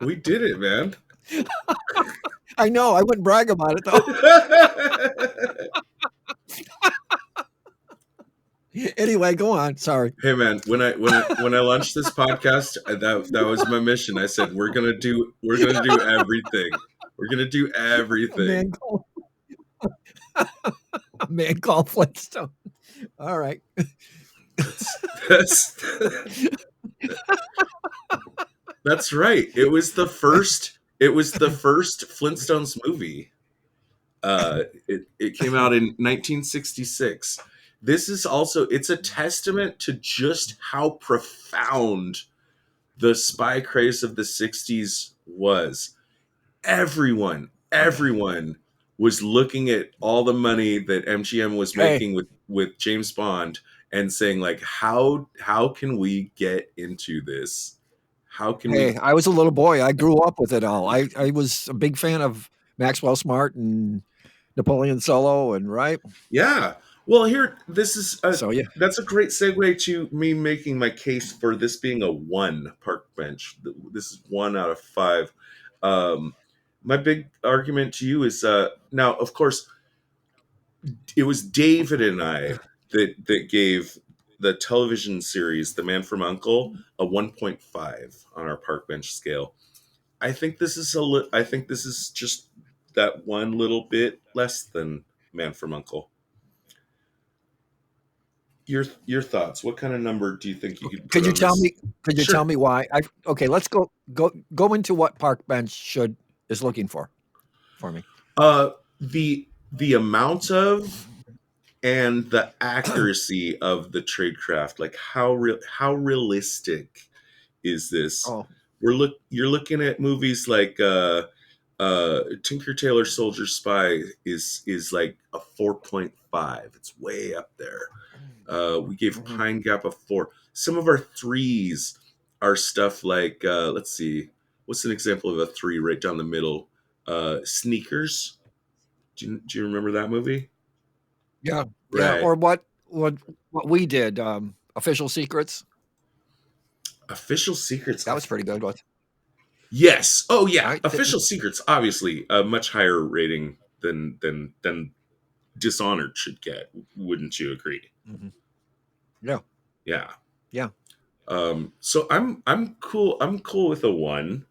we did it, man. I know. I wouldn't brag about it, though. Anyway, go on. Sorry. Hey, man, when I launched this podcast, that was my mission. I said we're gonna do everything. We're gonna do everything. A Man Called Flintstone. All right. That's right. It was the first Flintstones movie. It came out in 1966. This is also, it's a testament to just how profound the spy craze of the 60s was. Everyone was looking at all the money that MGM was making with James Bond and saying, like, how can we get into this? How can we? I was a little boy. I grew up with it all. I was a big fan of Maxwell Smart and Napoleon Solo, and right. Yeah. Well, here, this is So yeah, that's a great segue to me making my case for this being a 1 park bench. This is 1 out of 5. My big argument to you is now, of course, it was David and I that gave the television series The Man from U.N.C.L.E. a 1.5 on our park bench scale. I think this is just that one little bit less than Man from U.N.C.L.E. Your thoughts? What kind of number do you think you could put could you on tell this? me? Could you Sure. tell me why? Okay, let's go into what park bench is looking for me. The amount of and the accuracy of the tradecraft, like how realistic is this? Oh, You're looking at movies like Tinker Tailor Soldier Spy is like a 4.5. It's way up there. We gave Pine Gap a 4. Some of our 3s are stuff like let's see, what's an example of a 3 right down the middle? Sneakers. Do you remember that movie? yeah. Right. Or what we did? Official Secrets. Official Secrets. That was pretty good. What? Yes. Oh yeah. Right? Official Secrets. Obviously, a much higher rating than Dishonored should get. Wouldn't you agree? Mm-hmm. Yeah. Yeah. Yeah. So I'm cool. I'm cool with a 1.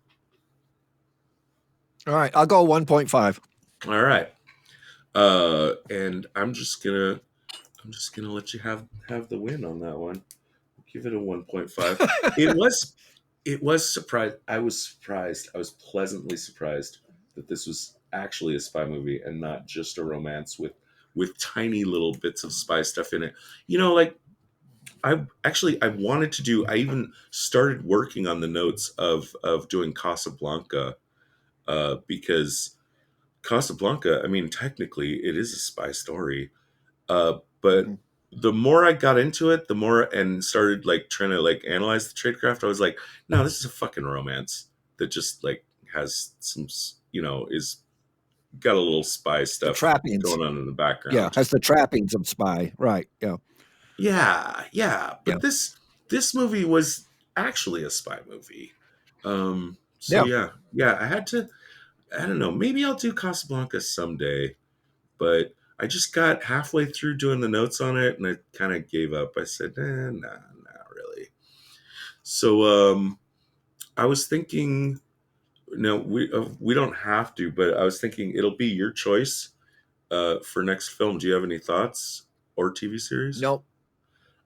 All right, I'll go 1.5. All right. And I'm just gonna let you have the win on that one. Give it a 1.5. It was surprised. I was surprised. I was pleasantly surprised that this was actually a spy movie and not just a romance with tiny little bits of spy stuff in it. Like I wanted to do. I even started working on the notes of doing Casablanca, because Casablanca. I mean, technically, it is a spy story, but the more I got into it, the more and started like trying to like analyze the tradecraft, I was like, no, this is a fucking romance that just like has some, is got a little spy The stuff trappings. going on in the background. Yeah, has the trappings of spy. Right. Yeah. Yeah. But Yeah. this movie was actually a spy movie. So Yeah. I don't know, maybe I'll do Casablanca someday, but I just got halfway through doing the notes on it and I kind of gave up. I said, nah, not really. So I was thinking, no, we don't have to, but I was thinking it'll be your choice for next film. Do you have any thoughts or TV series? No,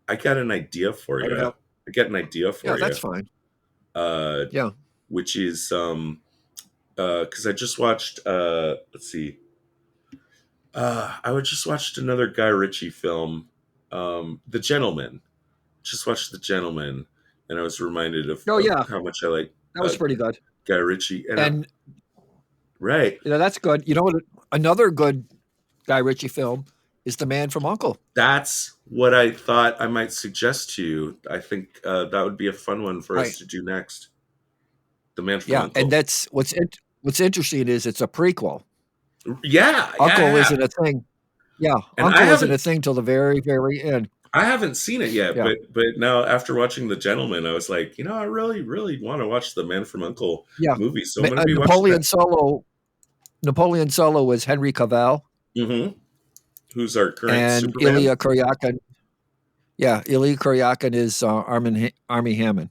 I got an idea for I don't you. know. I got an idea Yeah, for that's you, fine. uh, Yeah. which is because I just watched. Let's see. I just watched another Guy Ritchie film, The Gentleman. Just watched The Gentleman, and I was reminded Oh, of yeah. how much I like That was pretty good. Guy Ritchie. And Right, that's good. You know what? Another good Guy Ritchie film is The Man from U.N.C.L.E. that's what I thought I might suggest to you. I think that would be a fun one for us Right. to do next. The Man from Yeah, U.N.C.L.E. and that's what's interesting is it's a prequel. Yeah, Uncle isn't a thing. Yeah, And Uncle isn't a thing till the very, very end. I haven't seen it yet, Yeah. but now after watching The Gentleman, I was like, I really, really want to watch the Man from U.N.C.L.E. Yeah. movie. So I'm going to be watching Napoleon that. Solo. Napoleon Solo was Henry Cavill. Mm-hmm. Who's our current And Superman? Ilya Kuryakin. Yeah, Ilya Kuryakin is Armie Hammond.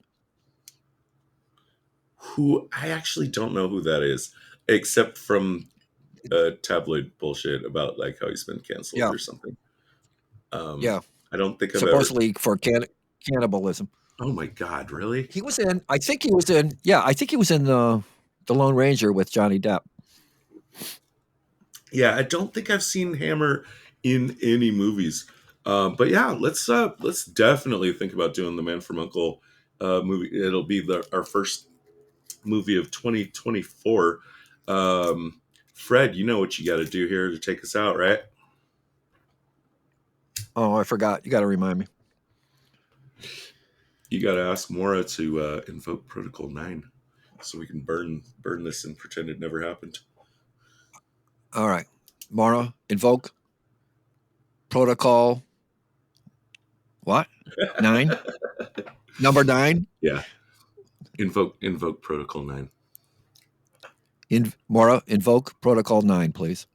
Who I actually don't know who that is, except from tabloid bullshit about like how he's been canceled or something. Yeah. I don't think I've supposedly for cannibalism. Oh my God, really? He was in. I think he was in the Lone Ranger with Johnny Depp. Yeah, I don't think I've seen Hammer in any movies. But yeah, let's definitely think about doing the Man from U.N.C.L.E. Movie. It'll be our first movie of 2024. Fred, you know what you got to do here to take us out, right? Oh, I forgot. You got to remind me. You got to ask Maura to invoke Protocol 9 so we can burn this and pretend it never happened. All right. Maura, invoke Protocol what? 9? Number 9? Yeah. Invoke Protocol 9. Maura, invoke Protocol 9, please.